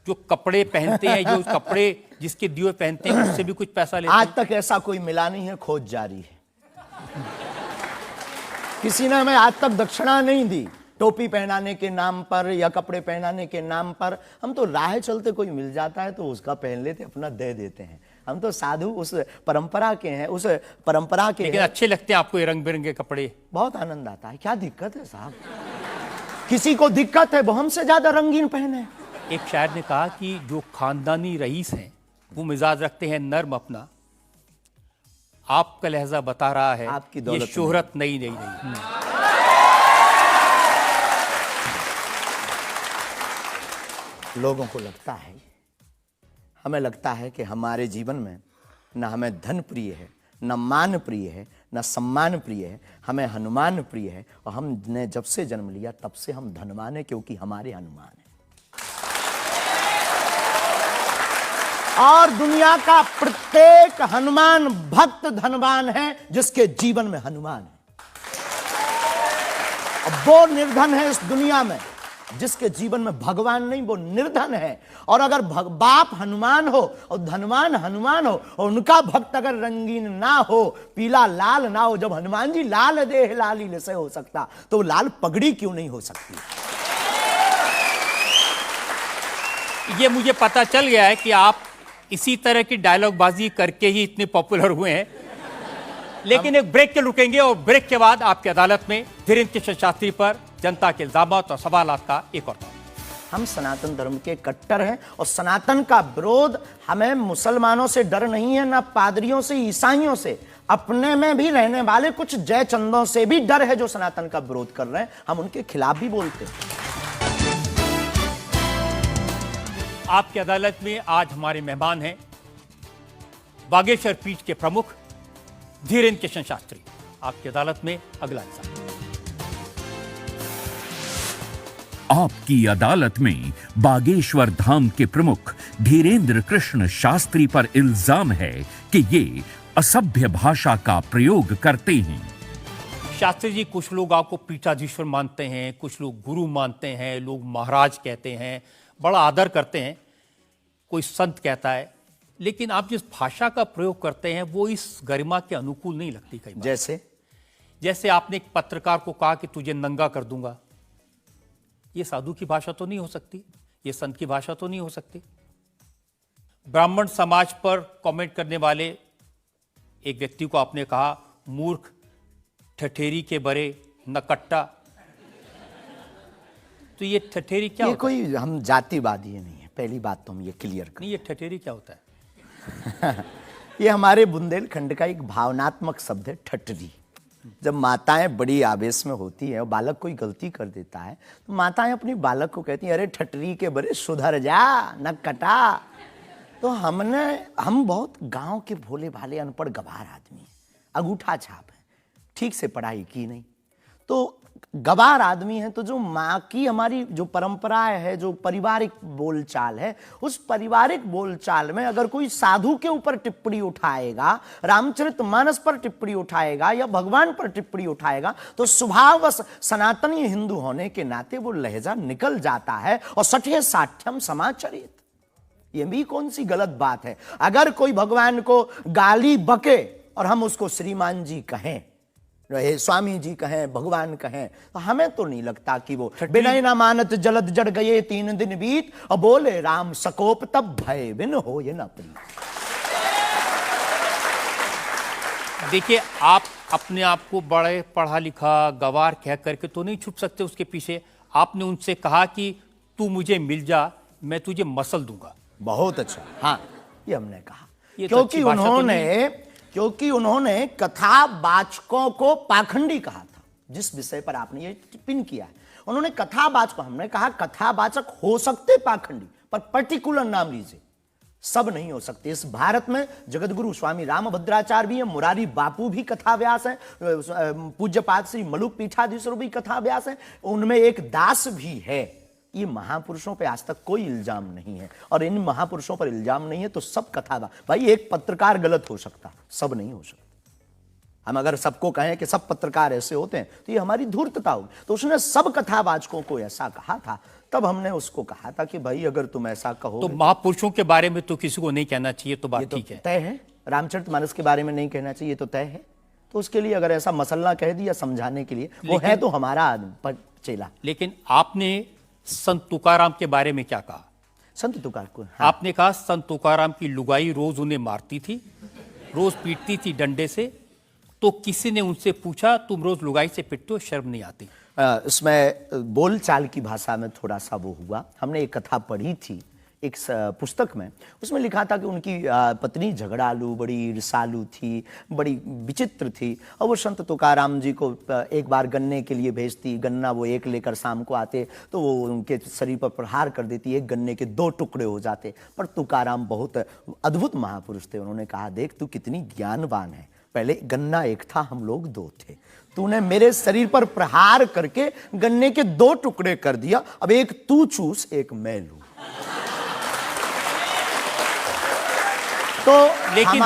जो कपड़े पहनते हैं, जो कपड़े जिसके दिए पहनते हैं, उससे भी कुछ पैसा लेते हैं। आज तक ऐसा कोई मिला नहीं है, खोज जारी है। किसी ने हमें आज तक दक्षिणा नहीं दी टोपी पहनाने के नाम पर या कपड़े पहनाने के नाम पर। हम तो राह चलते कोई मिल जाता है तो उसका पहन लेते, अपना दे देते हैं। हम तो साधु उस परंपरा के हैं, उस परंपरा के। लेकिन अच्छे लगते हैं आपको ये रंग बिरंगे कपड़े? बहुत आनंद आता है। क्या दिक्कत है साहब? किसी को दिक्कत है वो हमसे ज्यादा रंगीन पहने। एक शायर ने कहा कि जो खानदानी रईस हैं वो मिजाज रखते हैं नर्म अपना, आपका लहजा बता रहा है आपकी ये दौलत शोहरत नई नई नहीं। लोगों को लगता है, हमें लगता है कि हमारे जीवन में न हमें धन प्रिय है, न मान प्रिय है, न सम्मान प्रिय है, हमें हनुमान प्रिय है। और हमने जब से जन्म लिया तब से हम धनवान हैं, क्योंकि हमारे हनुमान हैं। और दुनिया का प्रत्येक हनुमान भक्त धनवान है जिसके जीवन में हनुमान है। और वो निर्धन है इस दुनिया में जिसके जीवन में भगवान नहीं, वो निर्धन है। और अगर बाप हनुमान हो और धनवान हनुमान हो और उनका भक्त अगर रंगीन ना हो, पीला लाल ना हो, जब हनुमान जी लाल देह लाली से हो सकता तो लाल पगड़ी क्यों नहीं हो सकती? ये मुझे पता चल गया है कि आप इसी तरह की डायलॉग बाजी करके ही इतने पॉपुलर हुए हैं। लेकिन एक ब्रेक के रुकेंगे और ब्रेक के बाद आपकी अदालत में धीरेन्द्र किशन शास्त्री पर जनता के इल्जामात और सवालात का एक और। हम सनातन धर्म के कट्टर हैं और सनातन का विरोध, हमें मुसलमानों से डर नहीं है, ना पादरियों से, ईसाइयों से, अपने में भी रहने वाले कुछ जयचंदों से भी डर है जो सनातन का विरोध कर रहे हैं। हम उनके खिलाफ भी बोलते हैं। आपकी अदालत में आज हमारे मेहमान हैं बागेश्वर पीठ के प्रमुख धीरेन्द्र किशन शास्त्री। आपकी अदालत में अगला इंसान। आपकी अदालत में बागेश्वर धाम के प्रमुख धीरेन्द्र कृष्ण शास्त्री पर इल्जाम है कि ये असभ्य भाषा का प्रयोग करते हैं। शास्त्री जी, कुछ लोग आपको पीठाधीश्वर मानते हैं, कुछ लोग गुरु मानते हैं, लोग महाराज कहते हैं, बड़ा आदर करते हैं, कोई संत कहता है, लेकिन आप जिस भाषा का प्रयोग करते हैं वो इस गरिमा के अनुकूल नहीं लगती कई बार। जैसे आपने एक पत्रकार को कहा कि तुझे नंगा कर दूंगा, ये साधु की भाषा तो नहीं हो सकती, ये संत की भाषा तो नहीं हो सकती। ब्राह्मण समाज पर कमेंट करने वाले एक व्यक्ति को आपने कहा मूर्ख, ठठेरी के बरे, नकट्टा, तो ये ठठेरी क्या ये होता कोई हम जातिवादी नहीं है, पहली बात तो हम ये क्लियर करें। नहीं, ये ठठेरी क्या होता है? ये हमारे बुंदेलखंड का एक भावनात्मक शब्द है, ठठरी। जब माताएं बड़ी आवेश में होती हैं और बालक कोई गलती कर देता है तो माताएं अपनी बालक को कहती हैं, अरे ठठरी के बरे सुधर जा, न कटा। तो हम बहुत गांव के भोले भाले अनपढ़ गवार आदमी हैं, अंगूठा छाप है, ठीक से पढ़ाई की नहीं, तो गवार आदमी है। तो जो माँ की हमारी जो परंपरा है, जो पारिवारिक बोलचाल है, उस पारिवारिक बोलचाल में अगर कोई साधु के ऊपर टिप्पणी उठाएगा, रामचरितमानस पर टिप्पणी उठाएगा या भगवान पर टिप्पणी उठाएगा, तो स्वभावश सनातनी हिंदू होने के नाते वो लहजा निकल जाता है। और सठे साठ्यम समाचरित, ये भी कौन सी गलत बात है? अगर कोई भगवान को गाली बके और हम उसको श्रीमान जी कहें, स्वामी जी कहें, भगवान कहें, तो हमें तो नहीं लगता कि वो बिना ना मानत जलद जड़ गए 3 दिन बीत, और बोले राम सकोप तब भय बिन हो ये न प्रीत। देखिए, आप अपने आप को बड़े पढ़ा लिखा गवार कह करके तो नहीं छुप सकते उसके पीछे। आपने उनसे कहा कि तू मुझे मिल जा, मैं तुझे मसल दूंगा। बहुत अच्छा, हाँ, ये हमने कहा, ये तो क्योंकि उन्होंने कथावाचकों को पाखंडी कहा था, जिस विषय पर आपने ये टिप्पणी किया है। उन्होंने कथावाचक, हमने कहा कथावाचक हो सकते पाखंडी, पर पर्टिकुलर नाम लीजिए, सब नहीं हो सकते। इस भारत में जगतगुरु स्वामी रामभद्राचार्य भी है, मुरारी बापू भी कथाव्यास है, पूज्यपाद श्री मलुक पीठाधीश्वर भी कथाव्यास है, उनमें एक दास भी है। ये महापुरुषों पे आज तक कोई इल्जाम नहीं है, और इन महापुरुषों पर इल्जाम नहीं है तो सब कथा, भाई एक पत्रकार गलत हो सकता, सब नहीं हो सकता। हम अगर सबको कहें कि सब पत्रकार ऐसे होते हैं तो ये हमारी धूर्तता होगी। तो उसने सब कथावाचकों को ऐसा कहा था, तब हमने उसको कहा था कि भाई अगर तुम ऐसा कहो तो महापुरुषों के बारे में तो किसी को नहीं कहना चाहिए, तो बात ठीक है, तय है। रामचरितमानस के बारे में नहीं कहना चाहिए तो तय है। तो उसके लिए अगर ऐसा मसला कह दिया समझाने के लिए, वो है तो हमारा चेला। लेकिन आपने संत तुकाराम के बारे में क्या कहा? संत तुकार को, हाँ। आपने कहा संत तुकाराम की लुगाई रोज उन्हें मारती थी, रोज पीटती थी डंडे से। तो किसी ने उनसे पूछा, तुम रोज लुगाई से पिटते हो, शर्म नहीं आती? इसमें बोलचाल की भाषा में थोड़ा सा वो हुआ। हमने एक कथा पढ़ी थी एक पुस्तक में, उसमें लिखा था कि उनकी पत्नी झगड़ालू, बड़ी ईर्षालु थी, बड़ी विचित्र थी, और वो संत तुकाराम जी को एक बार गन्ने के लिए भेजती, गन्ना वो एक लेकर शाम को आते तो वो उनके शरीर पर प्रहार कर देती, एक गन्ने के 2 टुकड़े हो जाते। पर तुकाराम बहुत अद्भुत महापुरुष थे, उन्होंने कहा, देख तू कितनी ज्ञानवान है, पहले गन्ना एक था, हम लोग 2 थे, तूने मेरे शरीर पर प्रहार करके गन्ने के 2 टुकड़े कर दिया, अब एक तू चूस एक मैं लूं। तो लेकिन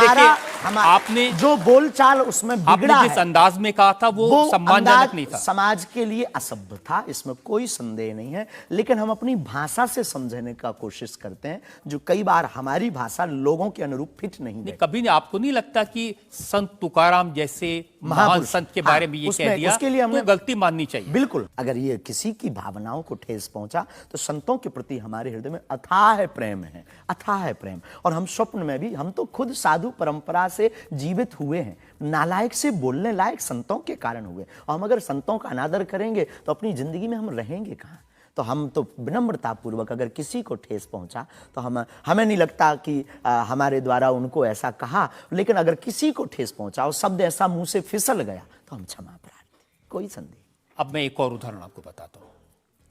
आपने जो बोलचाल उसमें बिगड़ा आपने जिस अंदाज में कहा था वो सम्मानजनक नहीं था, समाज के लिए असभ्य था, इसमें कोई संदेह नहीं है। लेकिन हम अपनी भाषा से समझने का कोशिश करते हैं, जो कई बार हमारी भाषा लोगों के अनुरूप फिट नहीं है। कभी नहीं, आपको नहीं लगता कि संत तुकाराम जैसे महान संत के बारे में ये कह दिया, उसके लिए हमें गलती माननी चाहिए? बिल्कुल, अगर ये किसी की भावनाओं को ठेस पहुंचा तो संतों के प्रति हमारे हृदय में अथाह प्रेम है, अथाह प्रेम। और हम स्वप्न में भी, हम तो खुद साधु परंपरा से जीवित हुए हैं, नालायक से बोलने लायक संतों के कारण हुए, और हम अगर संतों का अनादर करेंगे तो अपनी जिंदगी में हम रहेंगे कहां? तो हम तो विनम्रता पूर्वक अगर किसी को ठेस पहुंचा तो हमें नहीं लगता कि हमारे द्वारा उनको ऐसा कहा, लेकिन अगर किसी को ठेस पहुंचा और शब्द ऐसा मुंह से फिसल गया तो हम क्षमा प्रार्थी, कोई संदेह। अब मैं एक और उदाहरण आपको बताता हूँ।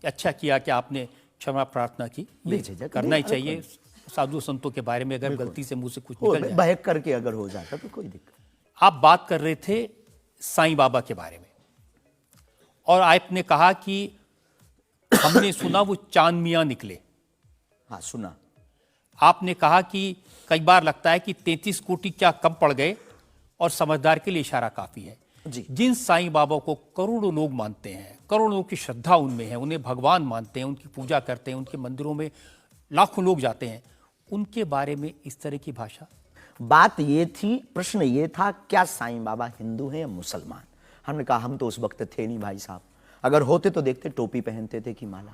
अच्छा किया कि आपने क्षमा प्रार्थना की, करना ही चाहिए। साधु संतों के बारे में अगर गलती से मुंह से कुछ निकल जाए, बहक करके अगर हो जाता तो कोई दिक्कत। आप बात कर रहे थे साईं बाबा के बारे में, और आपने कहा कि हमने सुना वो चांद मियां निकले। हाँ, सुना। आपने कहा कि कई बार लगता है कि 33 कोटि क्या कम पड़ गए, और समझदार के लिए इशारा काफी है। जी। जिन साईं बाबा को करोड़ों लोग मानते हैं, करोड़ों लोग की श्रद्धा उनमें है, उन्हें भगवान मानते हैं, उनकी पूजा करते हैं, उनके मंदिरों में लाखों लोग जाते हैं, उनके बारे में इस तरह की भाषा? बात ये थी, प्रश्न ये था, क्या साईं बाबा हिंदू हैं या मुसलमान? हमने कहा हम तो उस वक्त थे नहीं भाई साहब, अगर होते तो देखते टोपी पहनते थे कि माला।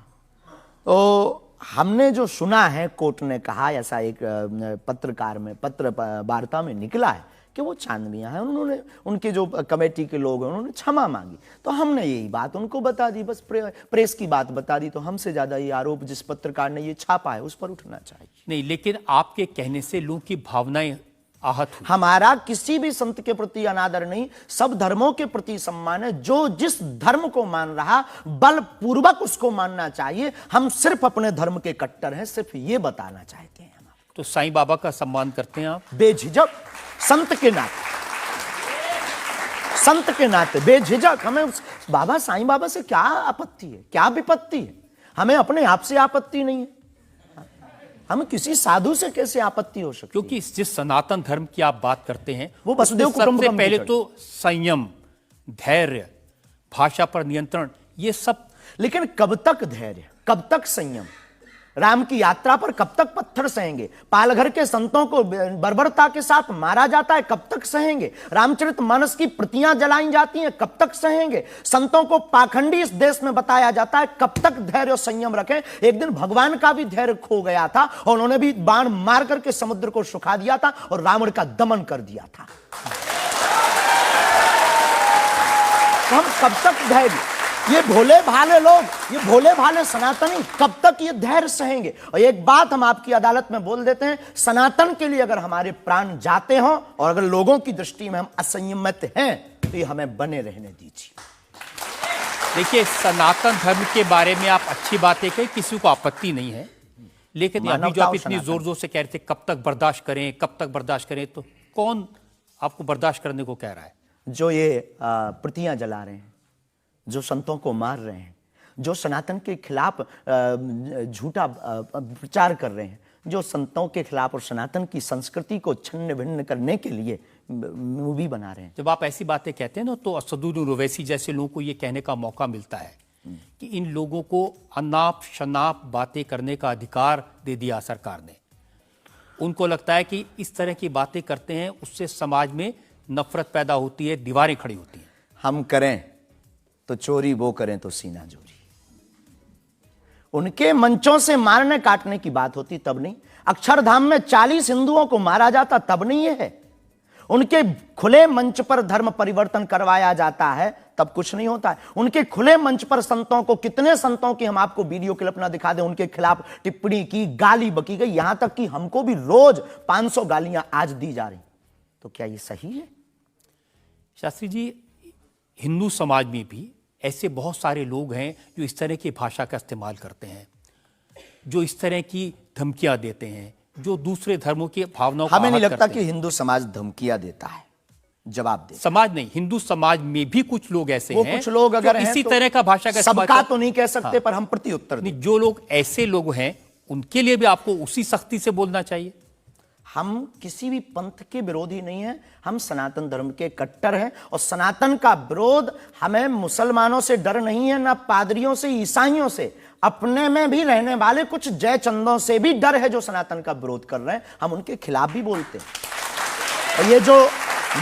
तो हमने जो सुना है, कोर्ट ने कहा, ऐसा एक पत्रकार में पत्र वार्ता में निकला है कि वो चांद मियां हैं। उन्होंने, उनके जो कमेटी के लोग हैं, उन्होंने क्षमा मांगी, तो हमने यही बात उनको बता दी, बस प्रेस की बात बता दी। तो हमसे ज्यादा ये आरोप जिस पत्रकार ने ये छापा है उस पर उठना चाहिए। नहीं, लेकिन आपके कहने से लोगों की भावनाएं आहत हुई। हमारा किसी भी संत के प्रति अनादर नहीं, सब धर्मों के प्रति सम्मान है। जो जिस धर्म को मान रहा, बलपूर्वक उसको मानना चाहिए। हम सिर्फ अपने धर्म के कट्टर हैं, सिर्फ ये बताना चाहते हैं। तो साईं बाबा का सम्मान करते हैं आप? बेझिझक, संत के नाते, संत के नाते बेझिझक। हमें बाबा साईं बाबा से क्या आपत्ति है, क्या विपत्ति है? हमें अपने आप से आपत्ति नहीं है, हम किसी साधु से कैसे आपत्ति हो सकती? क्योंकि जिस सनातन धर्म की आप बात करते हैं, वो वसुदेव कुटुंबकम सबसे पहले की तो संयम, धैर्य, भाषा पर नियंत्रण, ये सब। लेकिन कब तक धैर्य, कब तक संयम? राम की यात्रा पर कब तक पत्थर सहेंगे? पालघर के संतों को बर्बरता के साथ मारा जाता है, कब तक सहेंगे? रामचरितमानस की प्रतियां जलाई जाती हैं, कब तक सहेंगे? संतों को पाखंडी इस देश में बताया जाता है, कब तक धैर्य और संयम रखें? एक दिन भगवान का भी धैर्य खो गया था और उन्होंने भी बाण मार करके समुद्र को सुखा दिया था और रावण का दमन कर दिया था। तो हम कब तक धैर्य, ये भोले भाले लोग, ये भोले भाले सनातनी कब तक ये धैर्य सहेंगे? और एक बात हम आपकी अदालत में बोल देते हैं, सनातन के लिए अगर हमारे प्राण जाते हों और अगर लोगों की दृष्टि में हम असंयमित हैं, तो ये हमें बने रहने दीजिए। देखिए, सनातन धर्म के बारे में आप अच्छी बातें कहें, किसी को आपत्ति नहीं है, लेकिन अभी जो आप इतनी जोर जोर से कह रहे थे कब तक बर्दाश्त करें, कब तक बर्दाश्त करें, तो कौन आपको बर्दाश्त करने को कह रहा है? जो ये प्रतियां जला रहे हैं, जो संतों को मार रहे हैं, जो सनातन के खिलाफ झूठा प्रचार कर रहे हैं, जो संतों के खिलाफ और सनातन की संस्कृति को छिन्न भिन्न करने के लिए मूवी बना रहे हैं। जब आप ऐसी बातें कहते हैं ना, तो असदुद्दीन ओवैसी जैसे लोगों को ये कहने का मौका मिलता है कि इन लोगों को अनाप शनाप बातें करने का अधिकार दे दिया सरकार ने। उनको लगता है कि इस तरह की बातें करते हैं, उससे समाज में नफरत पैदा होती है, दीवारें खड़ी होती हैं। हम करें तो चोरी, वो करें तो सीना जोरी। उनके मंचों से मारने काटने की बात होती तब नहीं, अक्षरधाम में 40 हिंदुओं को मारा जाता तब नहीं है, उनके खुले मंच पर धर्म परिवर्तन करवाया जाता है तब कुछ नहीं होता है। उनके खुले मंच पर संतों को, कितने संतों की हम आपको वीडियो क्लिप ना दिखा दें, उनके खिलाफ टिप्पणी की, गाली बकी गई, यहां तक कि हमको भी रोज 500 गालियां आज दी जा रही। तो क्या ये सही है? शास्त्री जी, हिंदू समाज में भी ऐसे बहुत सारे लोग हैं जो इस तरह की भाषा का इस्तेमाल करते हैं, जो इस तरह की धमकियां देते हैं, जो दूसरे धर्मों की भावनाओं को हमें नहीं आहत लगता करते कि हैं। हिंदू समाज धमकियां देता है, जवाब दे। समाज नहीं, हिंदू समाज में भी कुछ लोग ऐसे वो हैं, कुछ लोग अगर हैं इसी तो तरह का भाषा का इस्तेमाल सबका कर- तो नहीं कह सकते, पर हम प्रति उत्तर दें। नहीं, जो लोग ऐसे लोग हैं उनके लिए भी आपको उसी सख्ती से बोलना चाहिए। हम किसी भी पंथ के विरोधी नहीं हैं, हम सनातन धर्म के कट्टर हैं और सनातन का विरोध, हमें मुसलमानों से डर नहीं है, ना पादरियों से, ईसाइयों से, अपने में भी रहने वाले कुछ जयचंदों से भी डर है जो सनातन का विरोध कर रहे हैं, हम उनके खिलाफ भी बोलते हैं। और ये जो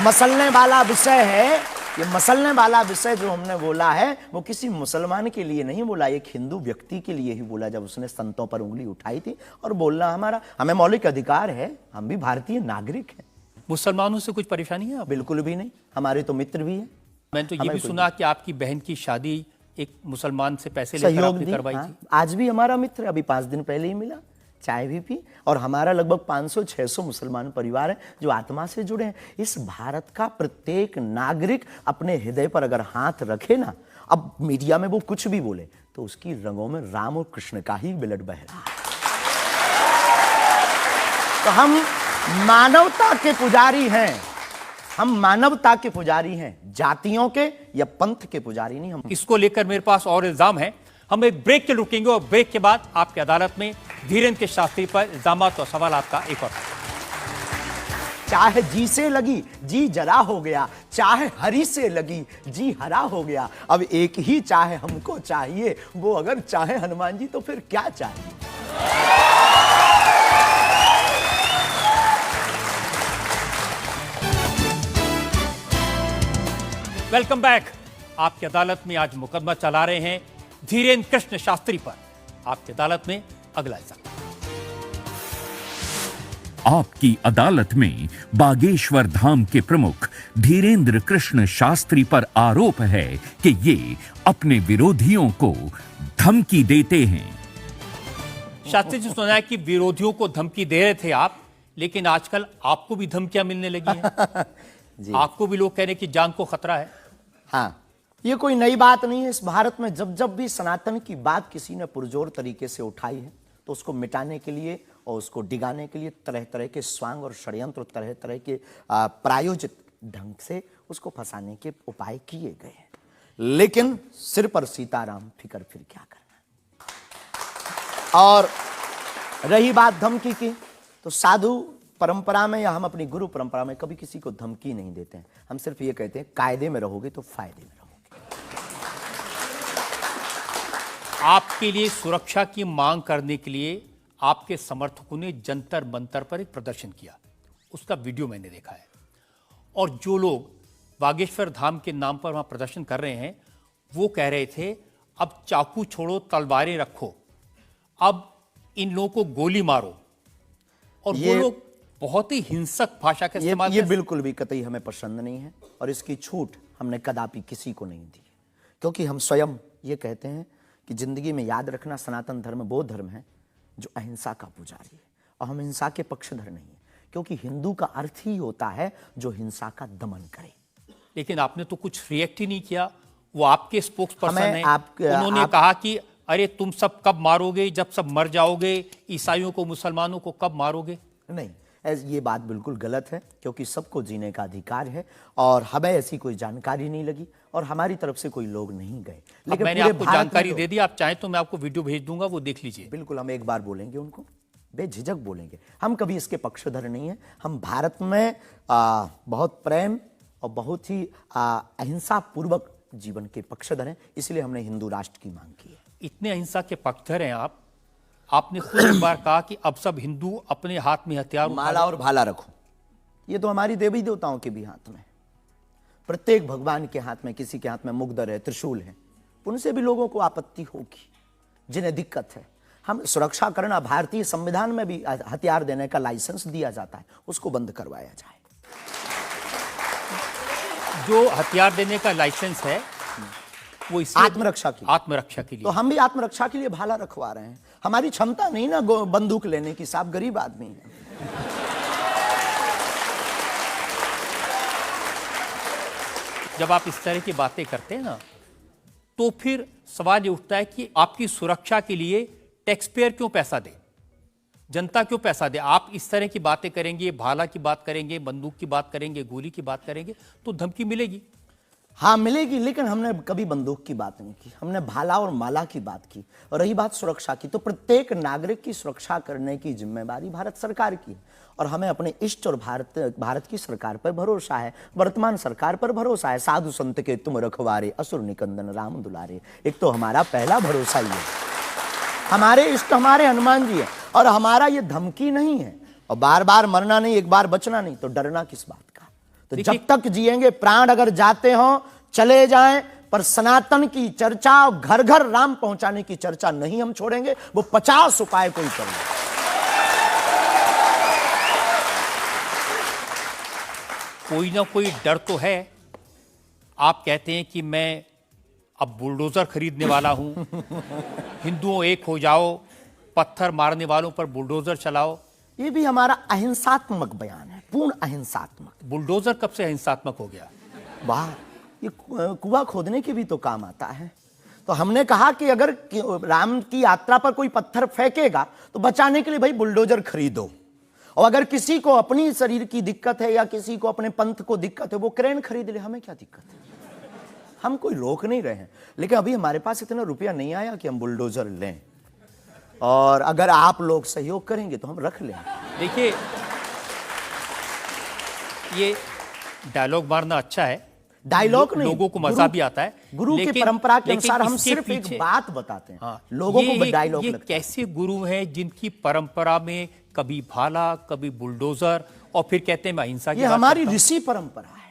मसलने वाला विषय है, ये मसलने वाला विषय जो हमने बोला है, वो किसी मुसलमान के लिए नहीं बोला, एक हिंदू व्यक्ति के लिए ही बोला, जब उसने संतों पर उंगली उठाई थी। और बोलना हमें मौलिक अधिकार है, हम भी भारतीय नागरिक हैं। मुसलमानों से कुछ परेशानी है? बिल्कुल भी नहीं, हमारे तो मित्र भी हैं। मैंने तो ये हमें भी कोई सुना कि आपकी बहन की शादी एक मुसलमान से पैसे लेकर सहयोग आपने दी, करवाई हाँ। थी। आज भी हमारा मित्र, अभी 5 दिन पहले ही मिला, चाय भी पी। और हमारा लगभग 500-600 मुसलमान परिवार है जो आत्मा से जुड़े हैं। इस भारत का प्रत्येक नागरिक अपने हृदय पर अगर हाथ रखे ना, अब मीडिया में वो कुछ भी बोले, तो उसकी रगों में राम और कृष्ण का ही ब्लड बह रहा है। तो हम मानवता के पुजारी हैं, हम मानवता के पुजारी हैं, जातियों के या पंथ के पुजारी नहीं। हम इसको लेकर मेरे पास और इल्जाम है। हम एक ब्रेक के लिए रुकेंगे और ब्रेक के बाद आपकी अदालत में धीरेन्द्र के शास्त्री पर इल्जामात और सवाल का एक और। चाहे जी से लगी जी जरा हो गया, चाहे हरी से लगी जी हरा हो गया। अब एक ही चाहे हमको चाहिए, वो अगर चाहे हनुमान जी तो फिर क्या चाहिए। Welcome back. आपकी अदालत में आज मुकदमा चला रहे हैं धीरेन्द्र कृष्ण शास्त्री पर। आपकी अदालत में अगला इल्जाम। आपकी अदालत में बागेश्वर धाम के प्रमुख धीरेन्द्र कृष्ण शास्त्री पर आरोप है कि ये अपने विरोधियों को धमकी देते हैं। शास्त्री जी, सुना है कि विरोधियों को धमकी दे रहे थे आप, लेकिन आजकल आपको भी धमकियां मिलने लगी हैं। आपको भी लोग कह रहे हैं कि जान को खतरा है। हाँ, ये कोई नई बात नहीं है। इस भारत में जब जब भी सनातन की बात किसी ने पुरजोर तरीके से उठाई है तो उसको मिटाने के लिए और उसको डिगाने के लिए तरह तरह के स्वांग और षड्यंत्र, तरह तरह के प्रायोजित ढंग से उसको फंसाने के उपाय किए गए हैं। लेकिन सिर पर सीताराम, फिकर फिर क्या करना। और रही बात धमकी की, तो साधु परंपरा में या हम अपनी गुरु परंपरा में कभी किसी को धमकी नहीं देते हैं। हम सिर्फ ये कहते हैं कायदे में रहोगे तो फायदे में रहोगे। आपके लिए सुरक्षा की मांग करने के लिए आपके समर्थकों ने जंतर मंतर पर एक प्रदर्शन किया, उसका वीडियो मैंने देखा है। और जो लोग बागेश्वर धाम के नाम पर वहां प्रदर्शन कर रहे हैं, वो कह रहे थे अब चाकू छोड़ो, तलवारें रखो, अब इन लोगों को गोली मारो। और वो लोग बहुत ही हिंसक भाषा का इस्तेमाल। ये बिल्कुल भी कतई हमें पसंद नहीं है और इसकी छूट हमने कदापि किसी को नहीं दी, क्योंकि हम स्वयं ये कहते हैं कि जिंदगी में याद रखना, सनातन धर्म वो धर्म है जो अहिंसा का पुजारी है और हम हिंसा के पक्षधर नहीं है, क्योंकि हिंदू का अर्थ ही होता है जो हिंसा का दमन करे। लेकिन आपने तो कुछ रिएक्ट ही नहीं किया। वो आपके स्पोक्स पर्सन हैं, उन्होंने आप कहा कि अरे तुम सब कब मारोगे, जब सब मर जाओगे, ईसाइयों को, मुसलमानों को कब मारोगे। नहीं, ये बात बिल्कुल गलत है, क्योंकि सबको जीने का अधिकार है और हमें ऐसी कोई जानकारी नहीं लगी और हमारी तरफ से कोई लोग नहीं गए। लेकिन मैंने आपको जानकारी दे दी, आप चाहें तो मैं आपको वीडियो भेज दूंगा, वो देख लीजिए। बिल्कुल, हम एक बार बोलेंगे उनको, बेझिझक बोलेंगे। हम कभी इसके पक्षधर नहीं है। हम भारत में बहुत प्रेम और बहुत ही अहिंसा पूर्वक जीवन के पक्षधर हैं, इसलिए हमने हिंदू राष्ट्र की मांग की है। इतने अहिंसा के पक्षधर हैं आप, आपने खुद एक बार कहा कि अब सब हिंदू अपने हाथ में हथियार, माला और भाला रखो। ये तो हमारी देवी देवताओं के भी हाथ में, प्रत्येक भगवान के हाथ में, किसी के हाथ में मुगदर है, त्रिशूल है, उनसे भी लोगों को आपत्ति होगी, जिन्हें दिक्कत है। हम सुरक्षा करना, भारतीय संविधान में भी हथियार देने का लाइसेंस दिया जाता है, उसको बंद करवाया जाए। जो हथियार देने का लाइसेंस है वो इसलिए आत्मरक्षा के लिए। आत्मरक्षा के लिए। तो हम भी आत्मरक्षा के लिए भाला रखवा रहे हैं। हमारी क्षमता नहीं ना बंदूक लेने की, साहब गरीब आदमी है। जब आप इस तरह की बातें करते हैं ना, तो फिर सवाल ये उठता है कि आपकी सुरक्षा के लिए टैक्स पेयर क्यों पैसा दे, जनता क्यों पैसा दे। आप इस तरह की बातें करेंगे, भाला की बात करेंगे, बंदूक की बात करेंगे, गोली की बात करेंगे, तो धमकी मिलेगी। हाँ मिलेगी, लेकिन हमने कभी बंदूक की बात नहीं की, हमने भाला और माला की बात की। और रही बात सुरक्षा की, तो प्रत्येक नागरिक की सुरक्षा करने की जिम्मेदारी भारत सरकार की है और हमें अपने इष्ट और भारत की सरकार पर भरोसा है, वर्तमान सरकार पर भरोसा है। साधु संत के तुम रखवारे, असुर निकंदन राम दुलारे, एक तो हमारा पहला भरोसा ही है। हमारे इष्ट हमारे हनुमान जी है और हमारा ये धमकी नहीं है। और बार बार मरना नहीं, एक बार बचना नहीं, तो डरना किस बात का। तो जब तक जिएंगे, प्राण अगर जाते हो चले जाएं, पर सनातन की चर्चा, घर घर राम पहुंचाने की चर्चा नहीं हम छोड़ेंगे। वो 50 उपाय कोई करें। कोई ना कोई डर तो है। आप कहते हैं कि मैं अब बुलडोजर खरीदने वाला हूं, हिंदुओं एक हो जाओ, पत्थर मारने वालों पर बुलडोजर चलाओ। ये भी हमारा अहिंसात्मक बयान है, पूर्ण अहिंसात्मक। बुलडोजर कब से अहिंसात्मक हो गया? वाह, ये कुआं खोदने के भी तो काम आता है। तो हमने कहा कि अगर राम की यात्रा पर कोई पत्थर फेंकेगा तो बचाने के लिए भाई बुलडोजर खरीदो, और अगर किसी को अपनी शरीर की दिक्कत है या किसी को अपने पंथ को दिक्कत है, वो क्रेन खरीद ले, हमें क्या दिक्कत है। हम कोई रोक नहीं रहे हैं, लेकिन अभी हमारे पास इतना रुपया नहीं आया कि हम बुलडोजर लें, और अगर आप लोग सहयोग करेंगे तो हम रख लें। देखिए, ये डायलॉग मारना अच्छा है, डायलॉग नहीं, लोगों को मजा भी आता है, गुरु की लेकिन- परंपरा के लेकिन अनुसार हम इसके सिर्फ एक पीछे- बात बताते हैं, हाँ, लोगों को डायलॉग ये लगता है। कैसे गुरु हैं जिनकी परंपरा में कभी भाला, कभी बुलडोजर, और फिर कहते हैं मैं अहिंसा की ये बात हमारी करता हूं। ऋषि परंपरा है,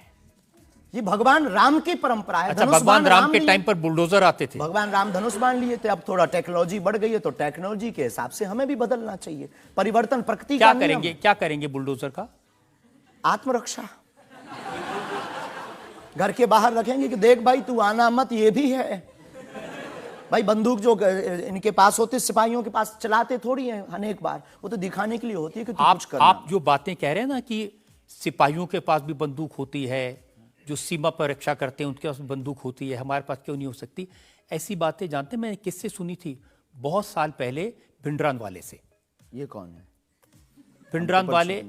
ये भगवान राम की परंपरा है। अच्छा, धनुष भगवान बाण राम के लिए। टाइम पर बुलडोजर आते थे। भगवान राम धनुष बाण लिए थे, अब थोड़ा टेक्नोलॉजी बढ़ गई है तो टेक्नोलॉजी के हिसाब से हमें भी बदलना चाहिए। परिवर्तन प्रकृति क्या का नियम करेंगे, है। क्या करेंगे बुलडोजर का? आत्मरक्षा, घर के बाहर रखेंगे कि देख भाई तू आना मत, ये भी है भाई। बंदूक जो इनके पास होती है, सिपाहियों के पास चलाते थोड़ी है अनेक बार, वो तो दिखाने के लिए होती है कि तू कुछ करना। आप जो बातें कह रहे हैं ना कि सिपाहियों के पास भी बंदूक होती है, जो सीमा पर रक्षा करते हैं उनके पास बंदूक होती है, हमारे पास क्यों नहीं हो सकती? ऐसी बातें जानते हैं, मैंने किससे सुनी थी बहुत साल पहले, भिंडरान वाले से। ये कौन है? भिंडरान वाले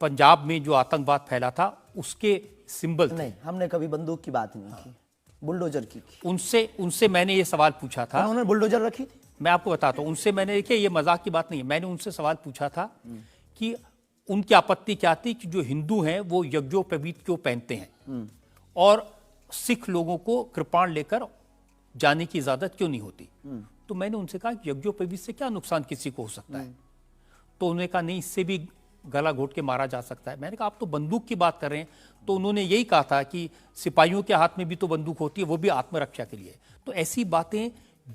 पंजाब में जो आतंकवाद फैला था उसके सिंबल थे। नहीं, हमने कभी बंदूक की बात नहीं की, बुलडोजर की। उनसे मैंने ये सवाल पूछा था। उन्होंने बुलडोजर रखी थी। मैं आपको बताता हूँ, उनसे मैंने, देखिए ये मजाक की बात नहीं है, मैंने उनसे सवाल पूछा था कि उनकी आपत्ति क्या थी कि जो हिंदू हैं वो यज्ञोपवीत क्यों पहनते हैं और सिख लोगों को कृपाण लेकर जाने की इजाजत क्यों नहीं होती। तो मैंने उनसे कहा कि यज्ञोपवीत से क्या नुकसान किसी को हो सकता है? तो उन्होंने कहा नहीं, इससे भी गला घोट के मारा जा सकता है। मैंने कहा आप तो बंदूक की बात कर रहे हैं। तो उन्होंने यही कहा था कि सिपाहियों के हाथ में भी तो बंदूक होती है, वो भी आत्मरक्षा के लिए। तो ऐसी बातें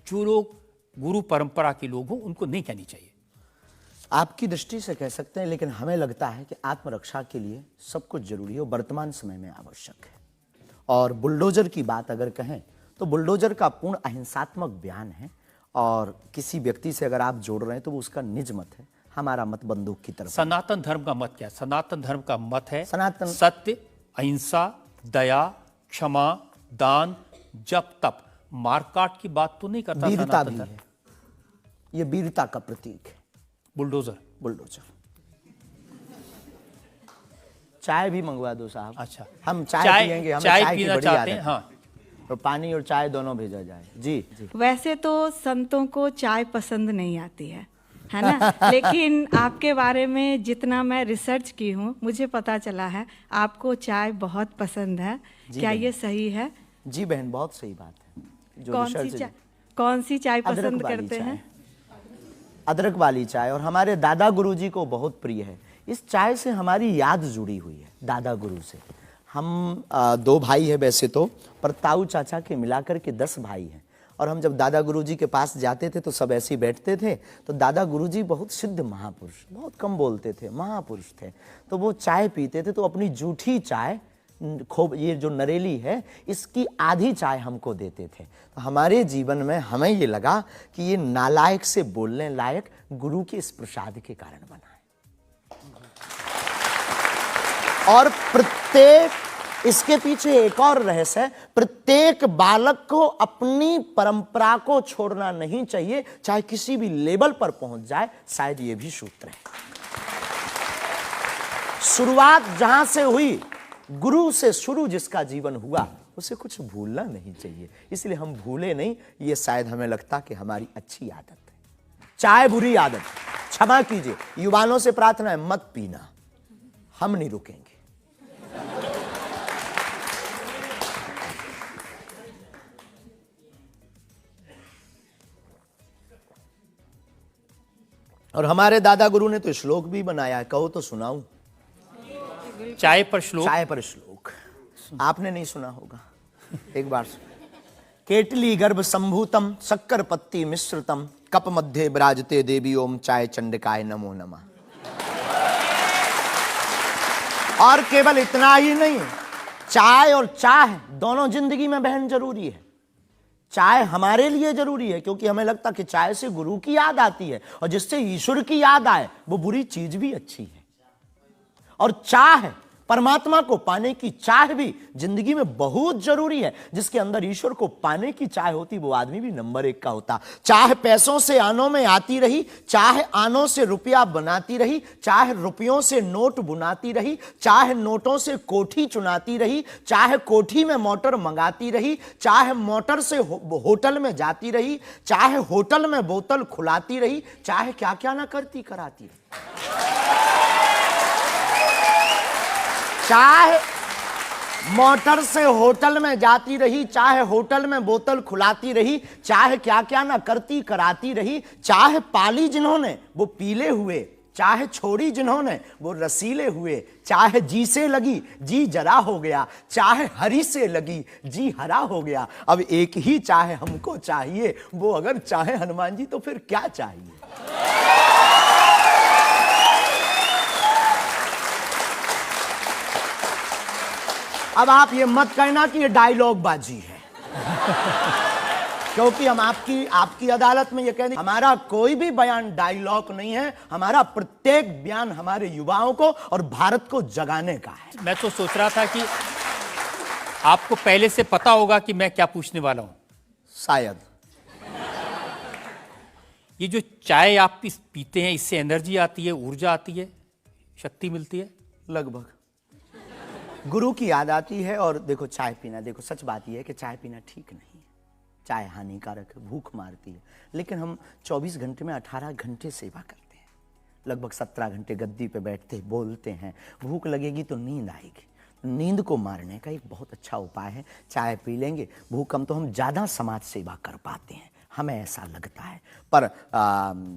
जो लोग गुरु परंपरा के लोग हों उनको नहीं कहनी चाहिए। आपकी दृष्टि से कह सकते हैं, लेकिन हमें लगता है कि आत्मरक्षा के लिए सब कुछ जरूरी है और वर्तमान समय में आवश्यक है। और बुलडोजर की बात अगर कहें तो बुलडोजर का पूर्ण अहिंसात्मक बयान है, और किसी व्यक्ति से अगर आप जोड़ रहे हैं तो वो उसका निज मत है। हमारा मत बंदूक की तरफ। सनातन धर्म का मत क्या है? सनातन धर्म का मत है सनातन- सत्य, अहिंसा, दया, क्षमा, दान, जप, तप। मारकाट की बात तो नहीं करता वीरता सनातन भी धर्म। है, ये वीरता का प्रतीक है बुलडोजर। बुलडोजर। चाय भी मंगवा दो साहब। अच्छा, हम चाय पियेंगे, हमें चाय की पीना बड़ी चाहते आदत हैं। है। हाँ, तो पानी और चाय दोनों भेजा जाए। जी जी। वैसे तो संतों को चाय पसंद नहीं आती है ना? लेकिन आपके बारे में जितना मैं रिसर्च की हूँ मुझे पता चला है आपको चाय बहुत पसंद है। क्या ये सही है? जी बहन, बहुत सही बात है। जो कौन सी research- चाय, कौन सी चाय अदरक पसंद वाली करते चाय। हैं? अदरक वाली चाय, और हमारे दादा गुरुजी को बहुत प्रिय है। इस चाय से हमारी याद जुड़ी हुई है दादा गुरु से। हम 2 भाई हैं वैसे तो, पर ताऊ चाचा के मिलाकर के 10 भाई हैं। और हम जब दादा गुरुजी के पास जाते थे तो सब ऐसे ही बैठते थे। तो दादा गुरुजी बहुत सिद्ध महापुरुष, बहुत कम बोलते थे, महापुरुष थे। तो वो चाय पीते थे तो अपनी जूठी चाय, खूब ये जो नरेली है, इसकी आधी चाय हमको देते थे। तो हमारे जीवन में हमें ये लगा कि ये नालायक से बोलने लायक गुरु के इस प्रसाद के कारण बना है। और प्रत्येक, इसके पीछे एक और रहस्य है, प्रत्येक बालक को अपनी परंपरा को छोड़ना नहीं चाहिए, चाहे किसी भी लेवल पर पहुंच जाए। शायद ये भी सूत्र है। शुरुआत जहां से हुई, गुरु से शुरू जिसका जीवन हुआ, उसे कुछ भूलना नहीं चाहिए। इसलिए हम भूले नहीं, ये शायद हमें लगता कि हमारी अच्छी आदत है। चाय बुरी आदत, क्षमा कीजिए। युवाओं से प्रार्थना है, मत पीना, हम नहीं रुकेंगे। और हमारे दादा गुरु ने तो श्लोक भी बनाया है, कहो तो सुनाऊं। चाय पर श्लोक। चाय पर श्लोक आपने नहीं सुना होगा, एक बार केटली गर्भ संभूतम शक्कर पत्ती मिश्रितम कप मध्य विराजते देवी ओम चाय चंडिकाय नमो नमः। और केवल इतना ही नहीं, चाय और चाह दोनों जिंदगी में बहन जरूरी है। चाय हमारे लिए जरूरी है क्योंकि हमें लगता कि चाय से गुरु की याद आती है, और जिससे ईश्वर की याद आए वो बुरी चीज भी अच्छी है। और चाह परमात्मा को पाने की चाह भी जिंदगी में बहुत जरूरी है। जिसके अंदर ईश्वर को पाने की चाह होती, वो आदमी भी नंबर 1 का होता। चाहे पैसों से आनों में आती रही, चाहे आनों से रुपया बनाती रही, चाहे रुपयों से नोट बुनाती रही, चाहे नोटों से कोठी चुनाती रही, चाहे कोठी में मोटर मंगाती रही, चाहे मोटर से होटल में जाती रही, चाहे होटल में बोतल खुलाती रही, चाहे क्या क्या ना करती कराती रही, चाहे मोटर से होटल में जाती रही, चाहे होटल में बोतल खुलाती रही, चाहे क्या क्या ना करती कराती रही, चाहे पाली जिन्होंने वो पीले हुए, चाहे छोड़ी जिन्होंने वो रसीले हुए, चाहे जी से लगी जी जरा हो गया, चाहे हरी से लगी जी हरा हो गया। अब एक ही चाहे हमको चाहिए, वो अगर चाहे हनुमान जी तो फिर क्या चाहिए। अब आप ये मत कहना कि ये डायलॉग बाजी है, क्योंकि हम आपकी अदालत में ये कहते, हमारा कोई भी बयान डायलॉग नहीं है। हमारा प्रत्येक बयान हमारे युवाओं को और भारत को जगाने का है। मैं तो सोच रहा था कि आपको पहले से पता होगा कि मैं क्या पूछने वाला हूं। शायद ये जो चाय आप पीते हैं, इससे एनर्जी आती है, ऊर्जा आती है, शक्ति मिलती है? लगभग गुरु की याद आती है। और देखो चाय पीना, देखो सच बात यह है कि चाय पीना ठीक नहीं है, चाय हानिकारक है, भूख मारती है। लेकिन हम 24 घंटे में 18 घंटे सेवा करते हैं, लगभग 17 घंटे गद्दी पे बैठते बोलते हैं। भूख लगेगी तो नींद आएगी, नींद को मारने का एक बहुत अच्छा उपाय है चाय पी लेंगे। भूख कम तो हम ज़्यादा समाज सेवा कर पाते हैं, हमें ऐसा लगता है, पर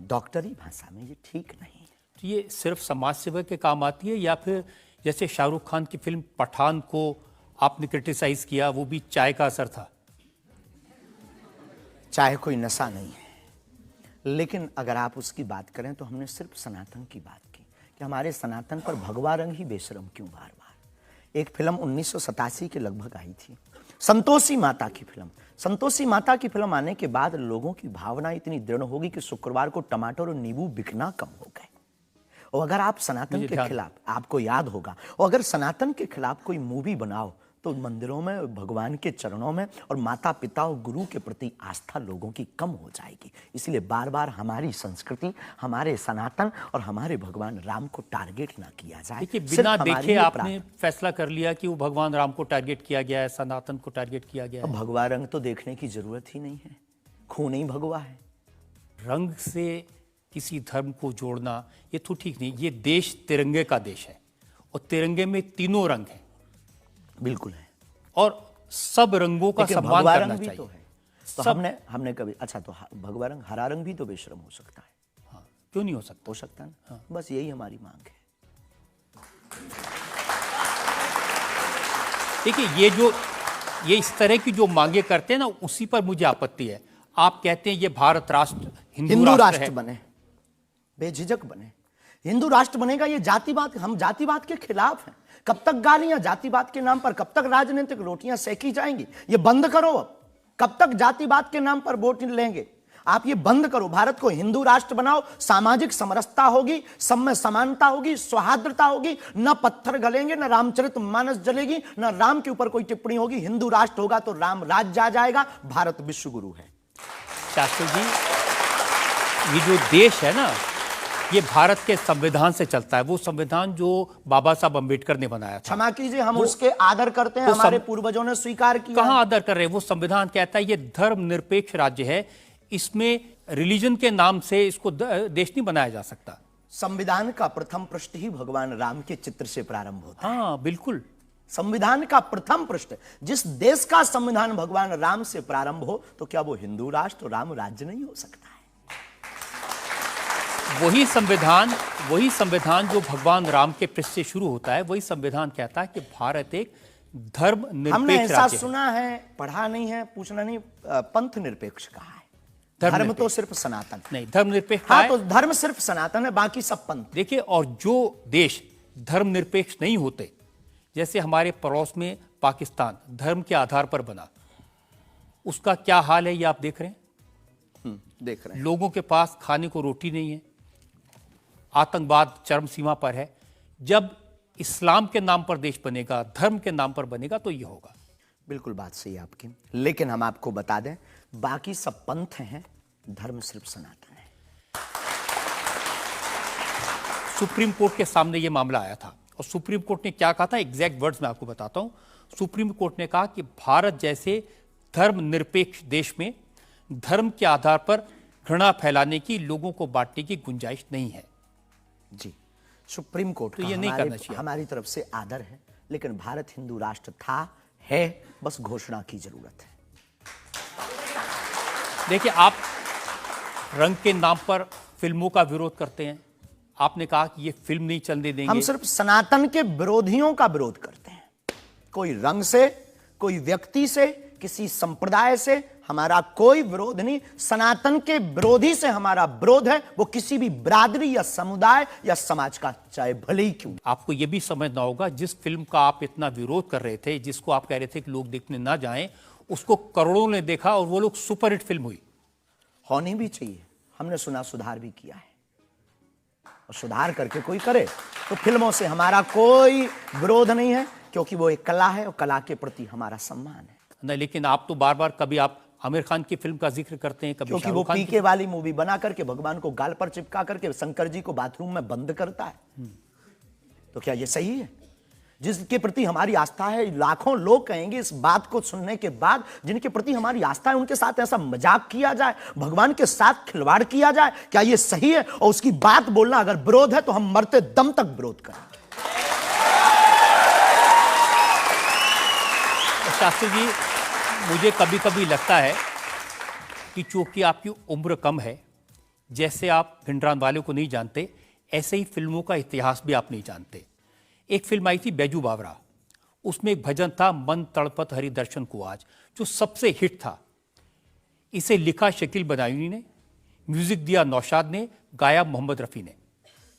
डॉक्टरी भाषा में ये ठीक नहीं है। तो ये सिर्फ समाज सेवा के काम आती है, या फिर जैसे शाहरुख खान की फिल्म पठान को आपने क्रिटिसाइज किया, वो भी चाय का असर था? चाय कोई नशा नहीं है, लेकिन अगर आप उसकी बात करें तो हमने सिर्फ सनातन की बात की कि हमारे सनातन पर भगवा रंग ही बेशरम क्यों बार बार। एक फिल्म 1987 के लगभग आई थी, संतोषी माता की फिल्म। संतोषी माता की फिल्म आने के बाद लोगों की भावना इतनी दृढ़ होगी कि शुक्रवार को टमाटर और नींबू बिकना कम हो गए। और अगर आप सनातन के खिलाफ, आपको याद होगा, और अगर सनातन के खिलाफ कोई मूवी बनाओ तो मंदिरों में, भगवान के चरणों में और माता पिता और गुरु के प्रति आस्था लोगों की कम हो जाएगी। इसलिए बार बार हमारी संस्कृति, हमारे सनातन और हमारे भगवान राम को टारगेट ना किया जाए। देखिए, बिना देखे आपने फैसला कर लिया कि वो भगवान राम को टारगेट किया गया है, सनातन को टारगेट किया गया है। भगवा रंग तो देखने की जरूरत ही नहीं है, खून ही भगवा है। रंग से किसी धर्म को जोड़ना ये तो ठीक नहीं। ये देश तिरंगे का देश है, और तिरंगे में तीनों रंग हैं। बिल्कुल है, और सब रंगों का सम्मान करना चाहिए। तो है, तो हमने कभी, अच्छा तो भगवा रंग, हरा रंग भी तो बेशरम हो सकता है। हाँ, क्यों नहीं हो सकता? हो सकता है ना। हाँ। बस यही हमारी मांग है। देखिए, ये इस तरह की जो मांगे करते हैं ना, उसी पर मुझे आपत्ति है। आप कहते हैं ये भारत राष्ट्र हिंदू राष्ट्र बने, बेझिझक बने, हिंदू राष्ट्र बनेगा। ये जातिवाद, हम जातिवाद के खिलाफ हैं। कब तक गालियां जातिवाद के नाम पर, कब तक राजनीतिक रोटियां सेकी जाएंगी? ये बंद करो अब। कब तक जातिवाद के नाम पर वोट लेंगे? आप ये बंद करो, भारत को हिंदू राष्ट्र बनाओ। सामाजिक समरसता होगी, सब में समानता होगी, सौहार्दता होगी, न पत्थर गलेंगे, न रामचरितमानस जलेगी, न राम के ऊपर कोई टिप्पणी होगी। हिंदू राष्ट्र होगा तो राम राज्य आ जाएगा। भारत विश्व गुरु है। शास्त्री जी, ये जो देश है ना, ये भारत के संविधान से चलता है। वो संविधान जो बाबा साहब अंबेडकर ने बनाया था। क्षमा कीजिए, हम उसके आदर करते हैं, हमारे पूर्वजों ने स्वीकार किया। कहां आदर कर रहे हैं? वो संविधान कहता है ये धर्मनिरपेक्ष राज्य है, इसमें रिलीजन के नाम से इसको देश नहीं बनाया जा सकता। संविधान का प्रथम पृष्ठ ही भगवान राम के चित्र से प्रारंभ होता है। हाँ, बिल्कुल। संविधान का प्रथम पृष्ठ, जिस देश का संविधान भगवान राम से प्रारंभ हो, तो क्या वो हिंदू राष्ट्र, राम राज्य नहीं हो सकता है? वही संविधान जो भगवान राम के पृष्ठ से शुरू होता है, वही संविधान कहता है कि भारत एक धर्मनिरपेक्ष हमने राज्य ऐसा है। सुना है, पढ़ा नहीं है, पूछना नहीं, पंथ निरपेक्ष कहा है। धर्म तो सिर्फ सनातन नहीं, धर्मनिरपेक्ष। हाँ, तो धर्म सिर्फ सनातन है, बाकी सब पंथ। देखिए, और जो देश धर्मनिरपेक्ष नहीं होते, जैसे हमारे पड़ोस में पाकिस्तान धर्म के आधार पर बना, उसका क्या हाल है ये आप देख रहे हैं। देख रहे हैं, लोगों के पास खाने को रोटी नहीं है, आतंकवाद चरम सीमा पर है। जब इस्लाम के नाम पर देश बनेगा, धर्म के नाम पर बनेगा, तो ये होगा। बिल्कुल बात सही है आपकी, लेकिन हम आपको बता दें बाकी सब पंथ हैं, धर्म सिर्फ सनातन है। सुप्रीम कोर्ट के सामने ये मामला आया था और सुप्रीम कोर्ट ने क्या कहा था, एग्जैक्ट वर्ड्स में आपको बताता हूं। सुप्रीम कोर्ट ने कहा कि भारत जैसे धर्मनिरपेक्ष देश में धर्म के आधार पर घृणा फैलाने की, लोगों को बांटने की गुंजाइश नहीं है। जी, सुप्रीम कोर्ट तो का ये नहीं करना चाहिए। हमारी तरफ से आदर है, लेकिन भारत हिंदू राष्ट्र था, है, बस घोषणा की जरूरत है। देखिए, आप रंग के नाम पर फिल्मों का विरोध करते हैं। आपने कहा कि ये फिल्म नहीं चलने देंगे। हम सिर्फ सनातन के विरोधियों का विरोध करते हैं, कोई रंग से, कोई व्यक्ति से, किसी संप्रदाय से हमारा कोई विरोध नहीं। सनातन के विरोधी से हमारा विरोध है, वो किसी भी बिरादरी या समुदाय या समाज का, चाहे भले ही क्यों। आपको यह भी समझना होगा, जिस फिल्म का आप इतना विरोध कर रहे थे, जिसको आप कह रहे थे कि लोग देखने ना जाएं, उसको करोड़ों ने देखा और वो लोग सुपरहिट फिल्म हुई। होनी भी चाहिए, हमने सुना सुधार भी किया है, और सुधार करके कोई करे तो फिल्मों से हमारा कोई विरोध नहीं है, क्योंकि वो एक कला है और कला के प्रति हमारा सम्मान है। नहीं, लेकिन आप तो बार बार, कभी आप आमिर खान की फिल्म का जिक्र करते हैं, कभी क्योंकि वो शाहरुख खान पीके वाली मूवी बना करके भगवान को गाल पर चिपका करके शंकर जी को बाथरूम में बंद करता है, तो क्या ये सही है? जिसके प्रति हमारी आस्था है, लाखों लोग कहेंगे इस बात को सुनने के बाद, जिनके प्रति हमारी आस्था है, उनके साथ ऐसा मजाक किया जाए, भगवान के साथ खिलवाड़ किया जाए, क्या ये सही है? और उसकी बात बोलना अगर विरोध है तो हम मरते दम तक विरोध करेंगे। शास्त्री जी, मुझे कभी कभी लगता है कि चूंकि आपकी उम्र कम है, जैसे आप भिंडरान वाले को नहीं जानते, ऐसे ही फिल्मों का इतिहास भी आप नहीं जानते। एक फिल्म आई थी बैजू बावरा, उसमें एक भजन था, मन तड़पत हरि दर्शन को आज, जो सबसे हिट था। इसे लिखा शकील बदायूनी ने, म्यूजिक दिया नौशाद ने, गाया मोहम्मद रफ़ी ने।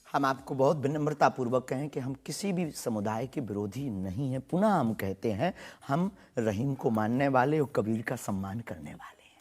हम आपको बहुत विनम्रता पूर्वक कहें कि हम किसी भी समुदाय के विरोधी नहीं हैं। पुनः हम कहते हैं, हम रहीम को मानने वाले और कबीर का सम्मान करने वाले हैं।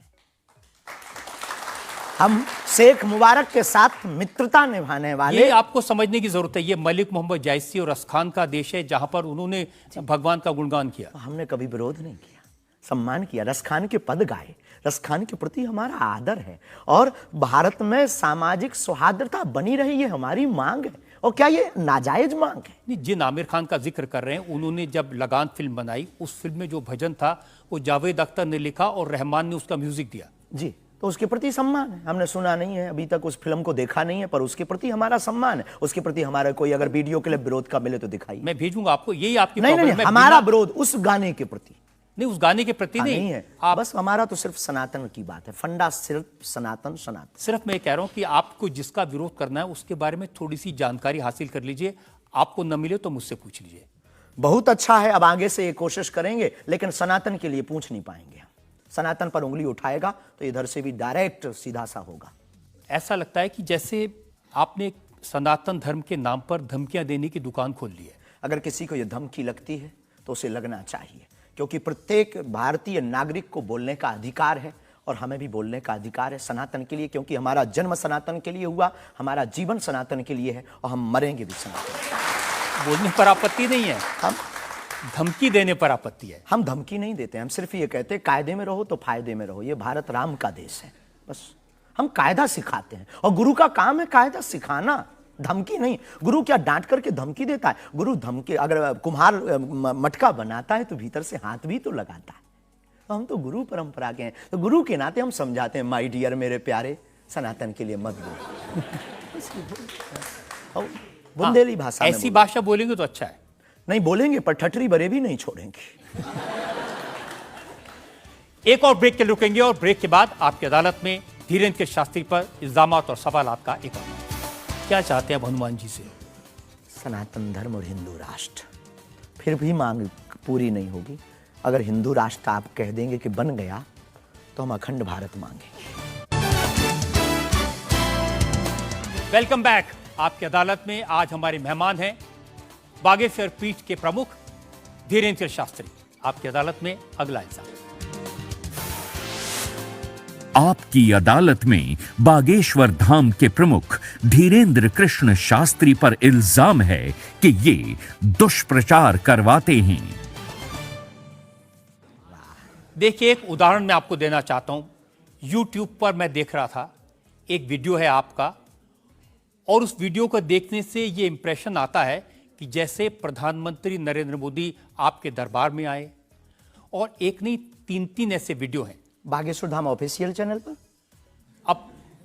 हम शेख मुबारक के साथ मित्रता निभाने वाले। ये आपको समझने की जरूरत है, ये मलिक मोहम्मद जायसी और रसखान का देश है, जहां पर उन्होंने भगवान का गुणगान किया। हमने कभी विरोध नहीं किया, सम्मान किया, रसखान के पद गाए, रसखान के प्रति हमारा आदर है, और भारत में सामाजिक सौहार्दता बनी रही है हमारी मांग है। और क्या ये नाजायज मांग है? नहीं, जिन आमिर खान का जिक्र कर रहे हैं, उन्होंने जब लगान फिल्म बनाई, उस फिल्म में जो भजन था वो जावेद अख्तर ने लिखा और रहमान ने उसका म्यूजिक दिया। जी, तो उसके प्रति सम्मान है। हमने सुना नहीं है, अभी तक उस फिल्म को देखा नहीं है, पर उसके प्रति हमारा सम्मान है। उसके प्रति हमारा कोई अगर वीडियो के लिए विरोध का मिले तो दिखाइए। मैं भेजूंगा आपको, यही आपकी नहीं, प्रॉब्लम है। हमारा विरोध उस गाने के प्रति नहीं, उस गाने के प्रति नहीं है। आप, बस हमारा तो सिर्फ सनातन की बात है, फंडा सिर्फ सनातन सनातन। सिर्फ मैं कह रहा हूं कि आपको जिसका विरोध करना है उसके बारे में थोड़ी सी जानकारी हासिल कर लीजिए। आपको न मिले तो मुझसे पूछ लीजिए। बहुत अच्छा है, अब आगे से ये कोशिश करेंगे, लेकिन सनातन के लिए पूछ नहीं पाएंगे। सनातन पर उंगली उठाएगा तो इधर से भी डायरेक्ट सीधा सा होगा। ऐसा लगता है कि जैसे आपने सनातन धर्म के नाम पर धमकियां देने की दुकान खोल ली है। अगर किसी को यह धमकी लगती है तो उसे लगना चाहिए, क्योंकि प्रत्येक भारतीय नागरिक को बोलने का अधिकार है, और हमें भी बोलने का अधिकार है सनातन के लिए, क्योंकि हमारा जन्म सनातन के लिए हुआ, हमारा जीवन सनातन के लिए है, और हम मरेंगे भी सनातन। बोलने पर आपत्ति नहीं है, हम धमकी देने पर आपत्ति है। हम धमकी नहीं देते, हम सिर्फ ये कहते हैं कायदे में रहो तो फायदे में रहो। ये भारत राम का देश है, बस हम कायदा सिखाते हैं, और गुरु का काम है कायदा सिखाना, धमकी नहीं। गुरु क्या डांट करके धमकी देता है? गुरु धमकी, अगर कुम्हार मटका बनाता है तो भीतर से हाथ भी तो लगाता है। तो हम तो गुरु परंपरा के हैं, तो गुरु के नाते हम समझाते हैं, माय डियर, मेरे प्यारे, सनातन के लिए मत बोलो। बुंदेली भाषा में ऐसी भाषा बोलेंगे तो अच्छा है। नहीं बोलेंगे, पर ठठरी बरे भी नहीं छोड़ेंगे। एक और ब्रेक के लिए रुकेंगे, और ब्रेक के बाद आपकी अदालत में धीरेन्द्र के शास्त्री पर इल्जामात और सवालात का एक और। क्या चाहते हैं हनुमान जी से? सनातन धर्म और हिंदू राष्ट्र। फिर भी मांग पूरी नहीं होगी। अगर हिंदू राष्ट्र आप कह देंगे कि बन गया, तो हम अखंड भारत मांगेंगे। Welcome back. आपकी अदालत में आज हमारे मेहमान हैं बागेश्वर पीठ के प्रमुख धीरेन्द्र शास्त्री। आपकी अदालत में अगला इल्जाम। आपकी अदालत में बागेश्वर धाम के प्रमुख धीरेन्द्र कृष्ण शास्त्री पर इल्जाम है कि ये दुष्प्रचार करवाते हैं। देखिए, एक उदाहरण मैं आपको देना चाहता हूं। YouTube पर मैं देख रहा था, एक वीडियो है आपका, और उस वीडियो को देखने से ये इंप्रेशन आता है कि जैसे प्रधानमंत्री नरेंद्र मोदी आपके दरबार में आए, और एक नहीं 3 ऐसे वीडियो हैं बागेश्वर धाम ऑफिशियल चैनल पर। अब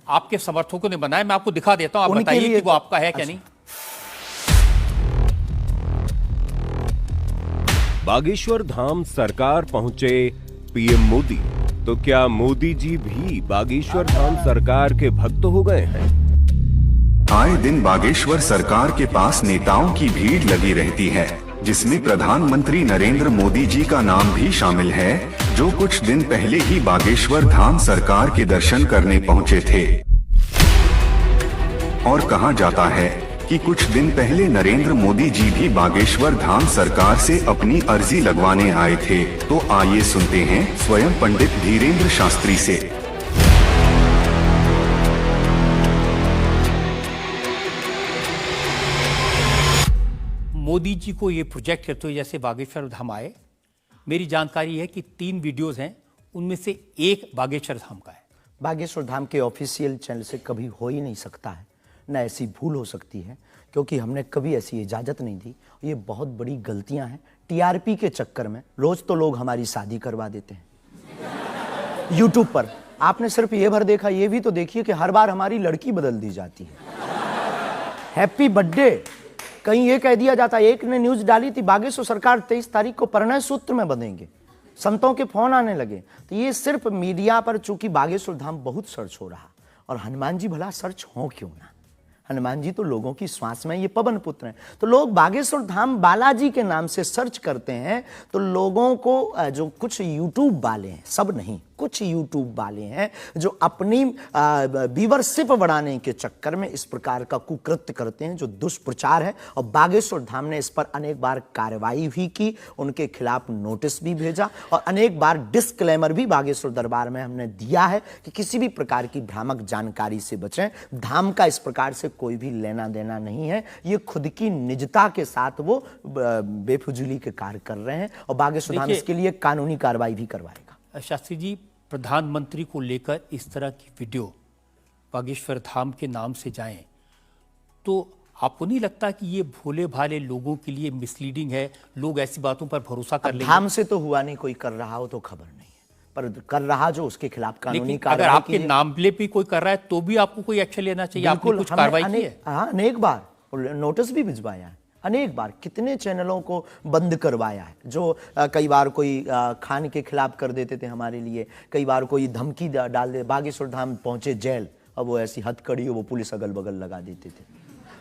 आपके समर्थकों ने बनाए, मैं आपको दिखा देता हूं, आप उनके बताइए लिए कि वो आपका है क्या अच्छा। नहीं। बागेश्वर धाम सरकार पहुंचे पीएम मोदी, तो क्या मोदी जी भी बागेश्वर धाम सरकार के भक्त हो गए हैं? आए दिन बागेश्वर सरकार के पास नेताओं की भीड़ लगी रहती है, जिसमें प्रधानमंत्री नरेंद्र मोदी जी का नाम भी शामिल है, जो कुछ दिन पहले ही बागेश्वर धाम सरकार के दर्शन करने पहुंचे थे। और कहा जाता है कि कुछ दिन पहले नरेंद्र मोदी जी भी बागेश्वर धाम सरकार से अपनी अर्जी लगवाने आए थे। तो आइए सुनते हैं स्वयं पंडित धीरेन्द्र शास्त्री से। मोदी जी को ये प्रोजेक्ट करते हुए जैसे बागेश्वर धाम आए, मेरी जानकारी है कि 3 वीडियोस हैं, उनमें से एक बागेश्वर धाम का है। बागेश्वर धाम के ऑफिशियल चैनल से कभी हो ही नहीं सकता है, न ऐसी भूल हो सकती है, क्योंकि हमने कभी ऐसी इजाज़त नहीं दी। ये बहुत बड़ी गलतियां हैं। टीआरपी के चक्कर में रोज तो लोग हमारी शादी करवा देते हैं यूट्यूब पर। आपने सिर्फ ये भर देखा, ये भी तो देखिए कि हर बार हमारी लड़की बदल दी जाती है। हैप्पी बर्थडे कहीं ये कह दिया जाता है। एक ने न्यूज डाली थी, बागेश्वर सरकार 23 तारीख को परिणय सूत्र में बंधेंगे। संतों के फोन आने लगे। तो ये सिर्फ मीडिया पर, चूंकि बागेश्वर धाम बहुत सर्च हो रहा, और हनुमान जी भला सर्च हो क्यों ना। हनुमान जी तो लोगों की श्वास में, ये पवन पुत्र हैं। तो लोग बागेश्वर धाम बालाजी के नाम से सर्च करते हैं, तो लोगों को जो कुछ यूट्यूब वाले हैं, सब नहीं, कुछ यूट्यूब वाले हैं जो अपनी व्यूअरशिप बढ़ाने के चक्कर में इस प्रकार का कुकृत्य करते हैं, जो दुष्प्रचार है। और बागेश्वर धाम ने इस पर अनेक बार कार्रवाई भी की, उनके खिलाफ नोटिस भी भेजा, और अनेक बार डिस्क्लेमर भी बागेश्वर दरबार में हमने दिया है कि किसी भी प्रकार की भ्रामक जानकारी से बचें। धाम का इस प्रकार से कोई भी लेना देना नहीं है। ये खुद की निजता के साथ वो बेफुजूली के कार्य कर रहे हैं, और बागेश्वर धाम इसके लिए कानूनी कार्रवाई भी करवाएगा। शास्त्री जी, प्रधानमंत्री को लेकर इस तरह की वीडियो बागेश्वर धाम के नाम से जाएं, तो आपको नहीं लगता कि ये भोले भाले लोगों के लिए मिसलीडिंग है? लोग ऐसी बातों पर भरोसा कर लेंगे। धाम से तो हुआ नहीं, कोई कर रहा हो तो खबर नहीं है, पर कर रहा जो उसके खिलाफ कानूनी अगर कार्रवाई आपके नाम पे भी कोई कर रहा है तो भी आपको कोई एक्शन लेना चाहिए। आपने कुछ कार्रवाई की है? हाँ, अनेक बार नोटिस भी भिजवाया है, अनेक बार कितने चैनलों को बंद करवाया है। जो कई बार कोई खान के खिलाफ कर देते थे हमारे लिए, कई बार कोई धमकी डाल दे। बागेश्वर धाम पहुंचे जेल, अब वो ऐसी हथकड़ी हो, वो पुलिस अगल बगल लगा देते थे।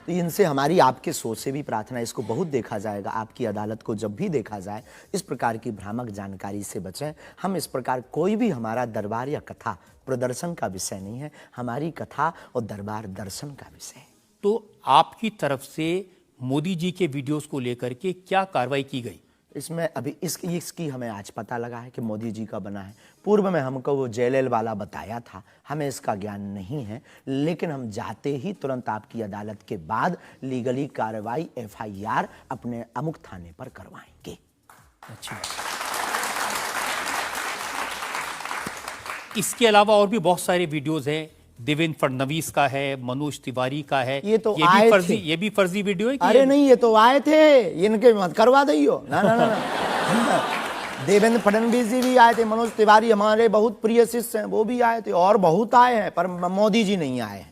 तो इनसे हमारी आपके सोच से भी प्रार्थना, इसको बहुत देखा जाएगा। आपकी अदालत को जब भी देखा जाए, इस प्रकार की भ्रामक जानकारी से बचें। हम इस प्रकार, कोई भी हमारा दरबार या कथा प्रदर्शन का विषय नहीं है, हमारी कथा और दरबार दर्शन का विषय है। तो आपकी तरफ से मोदी जी के वीडियोस को लेकर के क्या कार्रवाई की गई? इसमें अभी इसकी हमें आज पता लगा है कि मोदी जी का बना है। पूर्व में हमको वो जेएलएल वाला बताया था, हमें इसका ज्ञान नहीं है, लेकिन हम जाते ही तुरंत आपकी अदालत के बाद लीगली कार्रवाई एफआईआर अपने अमुक थाने पर करवाएंगे। अच्छा, इसके अलावा और भी बहुत सारे वीडियोस हैं। देवेंद्र फडणवीस का है, मनोज तिवारी का है। ये तो आए थे। ये भी फर्जी वीडियो है कि अरे नहीं, ये तो आए थे, इनके मत करवा दियो ना ना ना, ना। देवेंद्र फडणवीस जी भी आए थे, मनोज तिवारी हमारे बहुत प्रिय शिष्य हैं, वो भी आए थे, और बहुत आए हैं, पर मोदी जी नहीं आए हैं।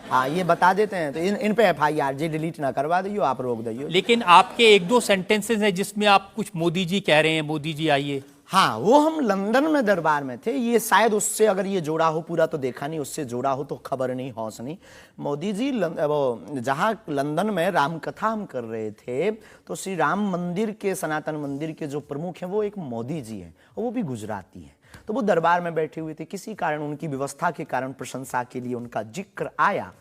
हाँ, ये बता देते हैं। तो इन पे एफआईआर जी डिलीट ना करवा दियो, आप रोक दियो। लेकिन आपके 1-2 सेंटेंसेस हैं जिसमें आप कुछ मोदी जी कह रहे हैं, मोदी जी आइए। हाँ, वो हम लंदन में दरबार में थे, ये शायद उससे अगर ये जोड़ा हो, पूरा तो देखा नहीं, उससे जोड़ा हो तो खबर नहीं, हौस नहीं। मोदी जी वो जहाँ लंदन में राम कथा हम कर रहे थे, तो श्री राम मंदिर के, सनातन मंदिर के जो प्रमुख हैं वो एक मोदी जी हैं, और वो भी गुजराती हैं। तो वो दरबार में बैठे हुए थे, किसी कारण उनकी व्यवस्था के कारण प्रशंसा के लिए उनका जिक्र आया,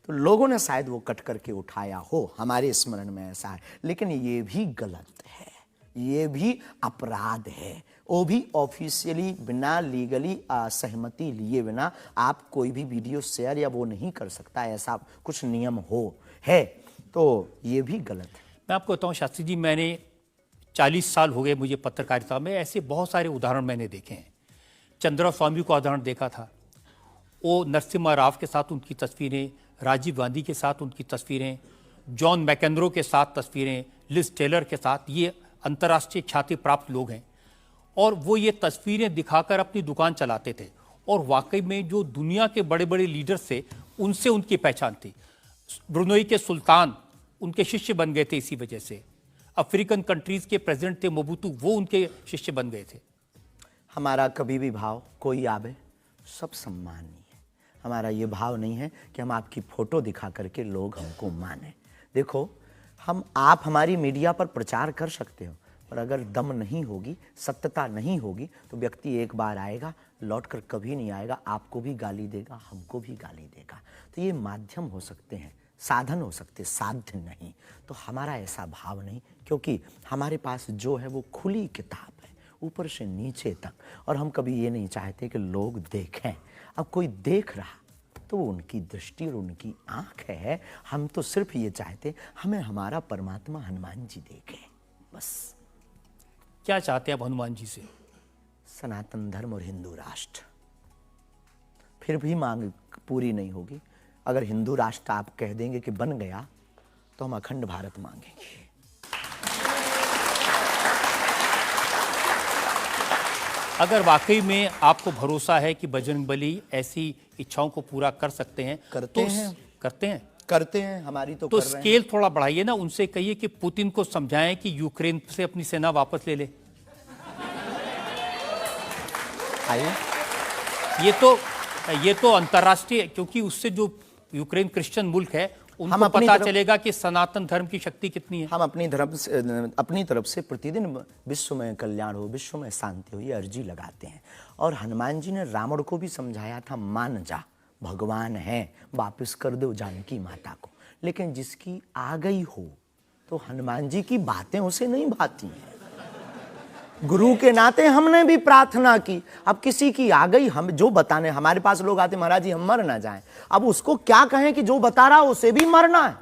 तो लोगों ने शायद वो कट करके उठाया हो, हमारे स्मरण में ऐसा है। लेकिन ये भी गलत है, ये भी अपराध है। वो भी ऑफिशियली बिना लीगली सहमति लिए बिना आप कोई भी वीडियो शेयर या वो नहीं कर सकता, ऐसा कुछ नियम है तो ये भी गलत है। मैं आपको बताऊं शास्त्री जी, मैंने 40 साल हो गए मुझे पत्रकारिता में, ऐसे बहुत सारे उदाहरण मैंने देखे हैं। चंद्रा स्वामी का उदाहरण देखा था, वो नरसिम्हा राव के साथ उनकी तस्वीरें, राजीव गांधी के साथ उनकी तस्वीरें, जॉन मैकेंद्रो के साथ तस्वीरें, लिज टेलर के साथ, ये अंतर्राष्ट्रीय ख्याति प्राप्त लोग हैं और वो ये तस्वीरें दिखाकर अपनी दुकान चलाते थे और वाकई में जो दुनिया के बड़े बड़े लीडर्स थे उनसे उनकी पहचान थी। ब्रुनई के सुल्तान उनके शिष्य बन गए थे इसी वजह से। अफ्रीकन कंट्रीज के प्रेसिडेंट थे मोबुतू, वो उनके शिष्य बन गए थे। हमारा कभी भी भाव कोई आवे सब सम्मानीय है। हमारा ये भाव नहीं है कि हम आपकी फोटो दिखा करके लोग हमको माने। देखो, आप हमारी मीडिया पर प्रचार कर सकते हो, पर अगर दम नहीं होगी, सत्यता नहीं होगी, तो व्यक्ति एक बार आएगा, लौटकर कभी नहीं आएगा, आपको भी गाली देगा, हमको भी गाली देगा। तो ये माध्यम हो सकते हैं, साधन हो सकते, साध्य नहीं। तो हमारा ऐसा भाव नहीं, क्योंकि हमारे पास जो है वो खुली किताब है, ऊपर से नीचे तक, और हम कभी ये नहीं चाहते कि लोग देखें। अब कोई देख रहा तो वो उनकी दृष्टि और उनकी आंख है, हम तो सिर्फ ये चाहते हमें हमारा परमात्मा हनुमान जी देखे, बस। क्या चाहते हैं आप हनुमान जी से? सनातन धर्म और हिंदू राष्ट्र। फिर भी मांग पूरी नहीं होगी। अगर हिंदू राष्ट्र आप कह देंगे कि बन गया तो हम अखंड भारत मांगेंगे। अगर वाकई में आपको भरोसा है कि बजरंगबली ऐसी इच्छाओं को पूरा कर सकते हैं, करते हैं, हमारी तो तो कर रहे हैं। स्केल थोड़ा बढ़ाइए ना, उनसे कहिए कि पुतिन को समझाएं कि यूक्रेन से अपनी सेना वापस ले ले। आइए, ये तो अंतर्राष्ट्रीय, क्योंकि उससे जो यूक्रेन क्रिश्चियन मुल्क है उनको पता चलेगा कि सनातन धर्म की शक्ति कितनी है। हम अपनी तरफ से प्रतिदिन विश्व में कल्याण हो, विश्व में शांति हो, ये अर्जी लगाते हैं। और हनुमान जी ने रावण को भी समझाया था, मान जा, भगवान है, वापस कर दो जानकी माता को। लेकिन जिसकी आ गई हो तो हनुमान जी की बातें उसे नहीं भाती हैं। गुरु के नाते हमने भी प्रार्थना की। अब किसी की आ गई, हम जो बताने, हमारे पास लोग आते, महाराज जी हम मर ना जाएं। अब उसको क्या कहें कि जो बता रहा उसे भी मरना है।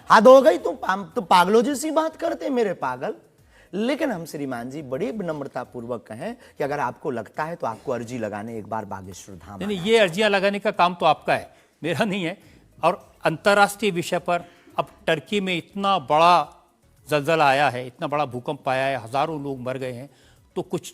हद हो गई, तो पागलों जैसी बात करते मेरे पागल। लेकिन हम श्रीमान जी बड़ी विनम्रता पूर्वक कहें कि अगर आपको लगता है तो आपको अर्जी लगाने एक बार बागेश्वर धाम। नहीं, ये अर्जियां लगाने का काम तो आपका है, मेरा नहीं है। और अंतर्राष्ट्रीय विषय पर अब टर्की में इतना बड़ा जलजला आया है, इतना बड़ा भूकंप आया है, हजारों लोग मर गए हैं, तो कुछ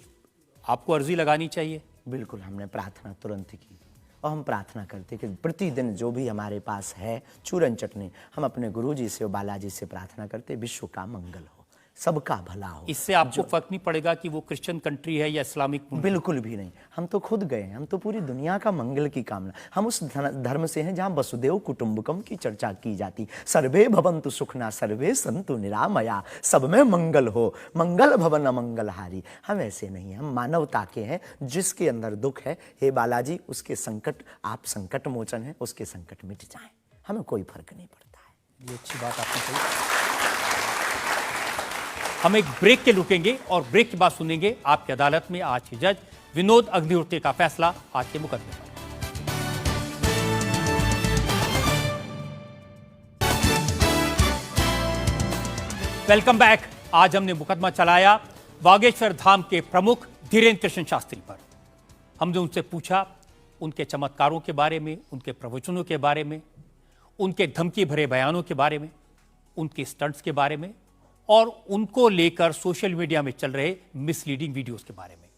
आपको अर्जी लगानी चाहिए। बिल्कुल, हमने प्रार्थना तुरंत की और हम प्रार्थना करते कि प्रतिदिन जो भी हमारे पास है चूरन चटनी, हम अपने गुरुजी से और बालाजी से प्रार्थना करते विश्व का मंगल हो, सबका भला हो। इससे आपको फर्क नहीं पड़ेगा कि वो क्रिश्चियन कंट्री है या इस्लामिक मुल्क? बिल्कुल भी नहीं। हम तो खुद गए हैं, हम तो पूरी दुनिया का मंगल की कामना। हम उस धर्म से हैं जहाँ वसुदेव कुटुंबकम की चर्चा की जाती। सर्वे भवन्तु सुखना सर्वे सन्तु निरामया, सब में मंगल हो, मंगल भवन अमंगलहारी। हम ऐसे नहीं हैं, हम मानवता के हैं। जिसके अंदर दुख है, हे बालाजी उसके संकट, आप संकट मोचन है, उसके संकट मिट जाएं, हमें कोई फर्क नहीं पड़ता है। ये अच्छी बात आपने कही। हम एक ब्रेक के रुकेंगे और ब्रेक के बाद सुनेंगे आपकी अदालत में आज के जज विनोद अग्निहोत्री का फैसला आज के मुकदमे पर। Welcome back. आज हमने मुकदमा चलाया बागेश्वर धाम के प्रमुख धीरेन्द्र कृष्ण शास्त्री पर। हमने उनसे पूछा उनके चमत्कारों के बारे में, उनके प्रवचनों के बारे में, उनके धमकी भरे बयानों के बारे में, उनके स्टंट्स के बारे में और उनको लेकर सोशल मीडिया में चल रहे मिसलीडिंग वीडियोस के बारे में।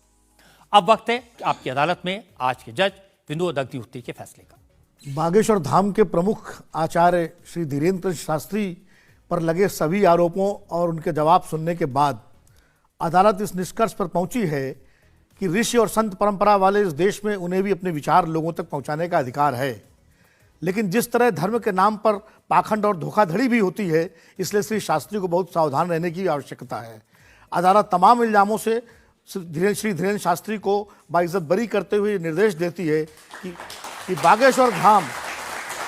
अब वक्त है आपकी अदालत में आज के जज विनोद अग्निहोत्री के फैसले का। बागेश्वर धाम के प्रमुख आचार्य श्री धीरेन्द्र शास्त्री पर लगे सभी आरोपों और उनके जवाब सुनने के बाद अदालत इस निष्कर्ष पर पहुंची है कि ऋषि और संत परंपरा वाले इस देश में उन्हें भी अपने विचार लोगों तक पहुंचाने का अधिकार है। लेकिन जिस तरह धर्म के नाम पर पाखंड और धोखाधड़ी भी होती है, इसलिए श्री शास्त्री को बहुत सावधान रहने की आवश्यकता है। अदालत तमाम इल्जामों से श्री धीरेन्द्र शास्त्री को बाइज्जत बरी करते हुए निर्देश देती है कि बागेश्वर धाम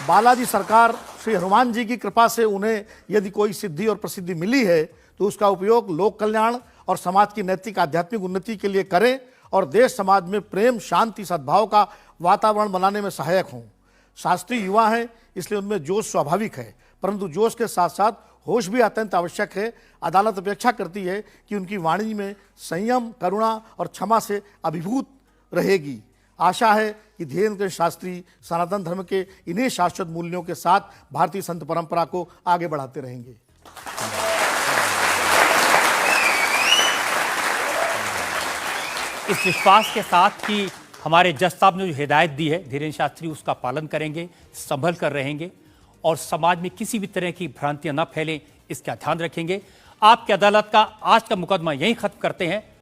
बालाजी सरकार श्री हनुमान जी की कृपा से उन्हें यदि कोई सिद्धि और प्रसिद्धि मिली है तो उसका उपयोग लोक कल्याण और समाज की नैतिक आध्यात्मिक उन्नति के लिए करें और देश समाज में प्रेम, शांति, सद्भाव का वातावरण बनाने में सहायक हों। शास्त्री युवा हैं, इसलिए उनमें जोश स्वाभाविक है, परंतु जोश के साथ साथ होश भी अत्यंत आवश्यक है। अदालत अपेक्षा करती है कि उनकी वाणी में संयम, करुणा और क्षमा से अभिभूत रहेगी। आशा है कि धीरेन्द्र कृष्ण शास्त्री सनातन धर्म के इन्हीं शाश्वत मूल्यों के साथ भारतीय संत परंपरा को आगे बढ़ाते रहेंगे। इस विश्वास के साथ कि हमारे जज साहब ने जो हिदायत दी है धीरेन्द्र शास्त्री उसका पालन करेंगे, संभल कर रहेंगे और समाज में किसी भी तरह की भ्रांतियां न फैलें, इसका ध्यान रखेंगे। आपकी अदालत का आज का मुकदमा यहीं खत्म करते हैं।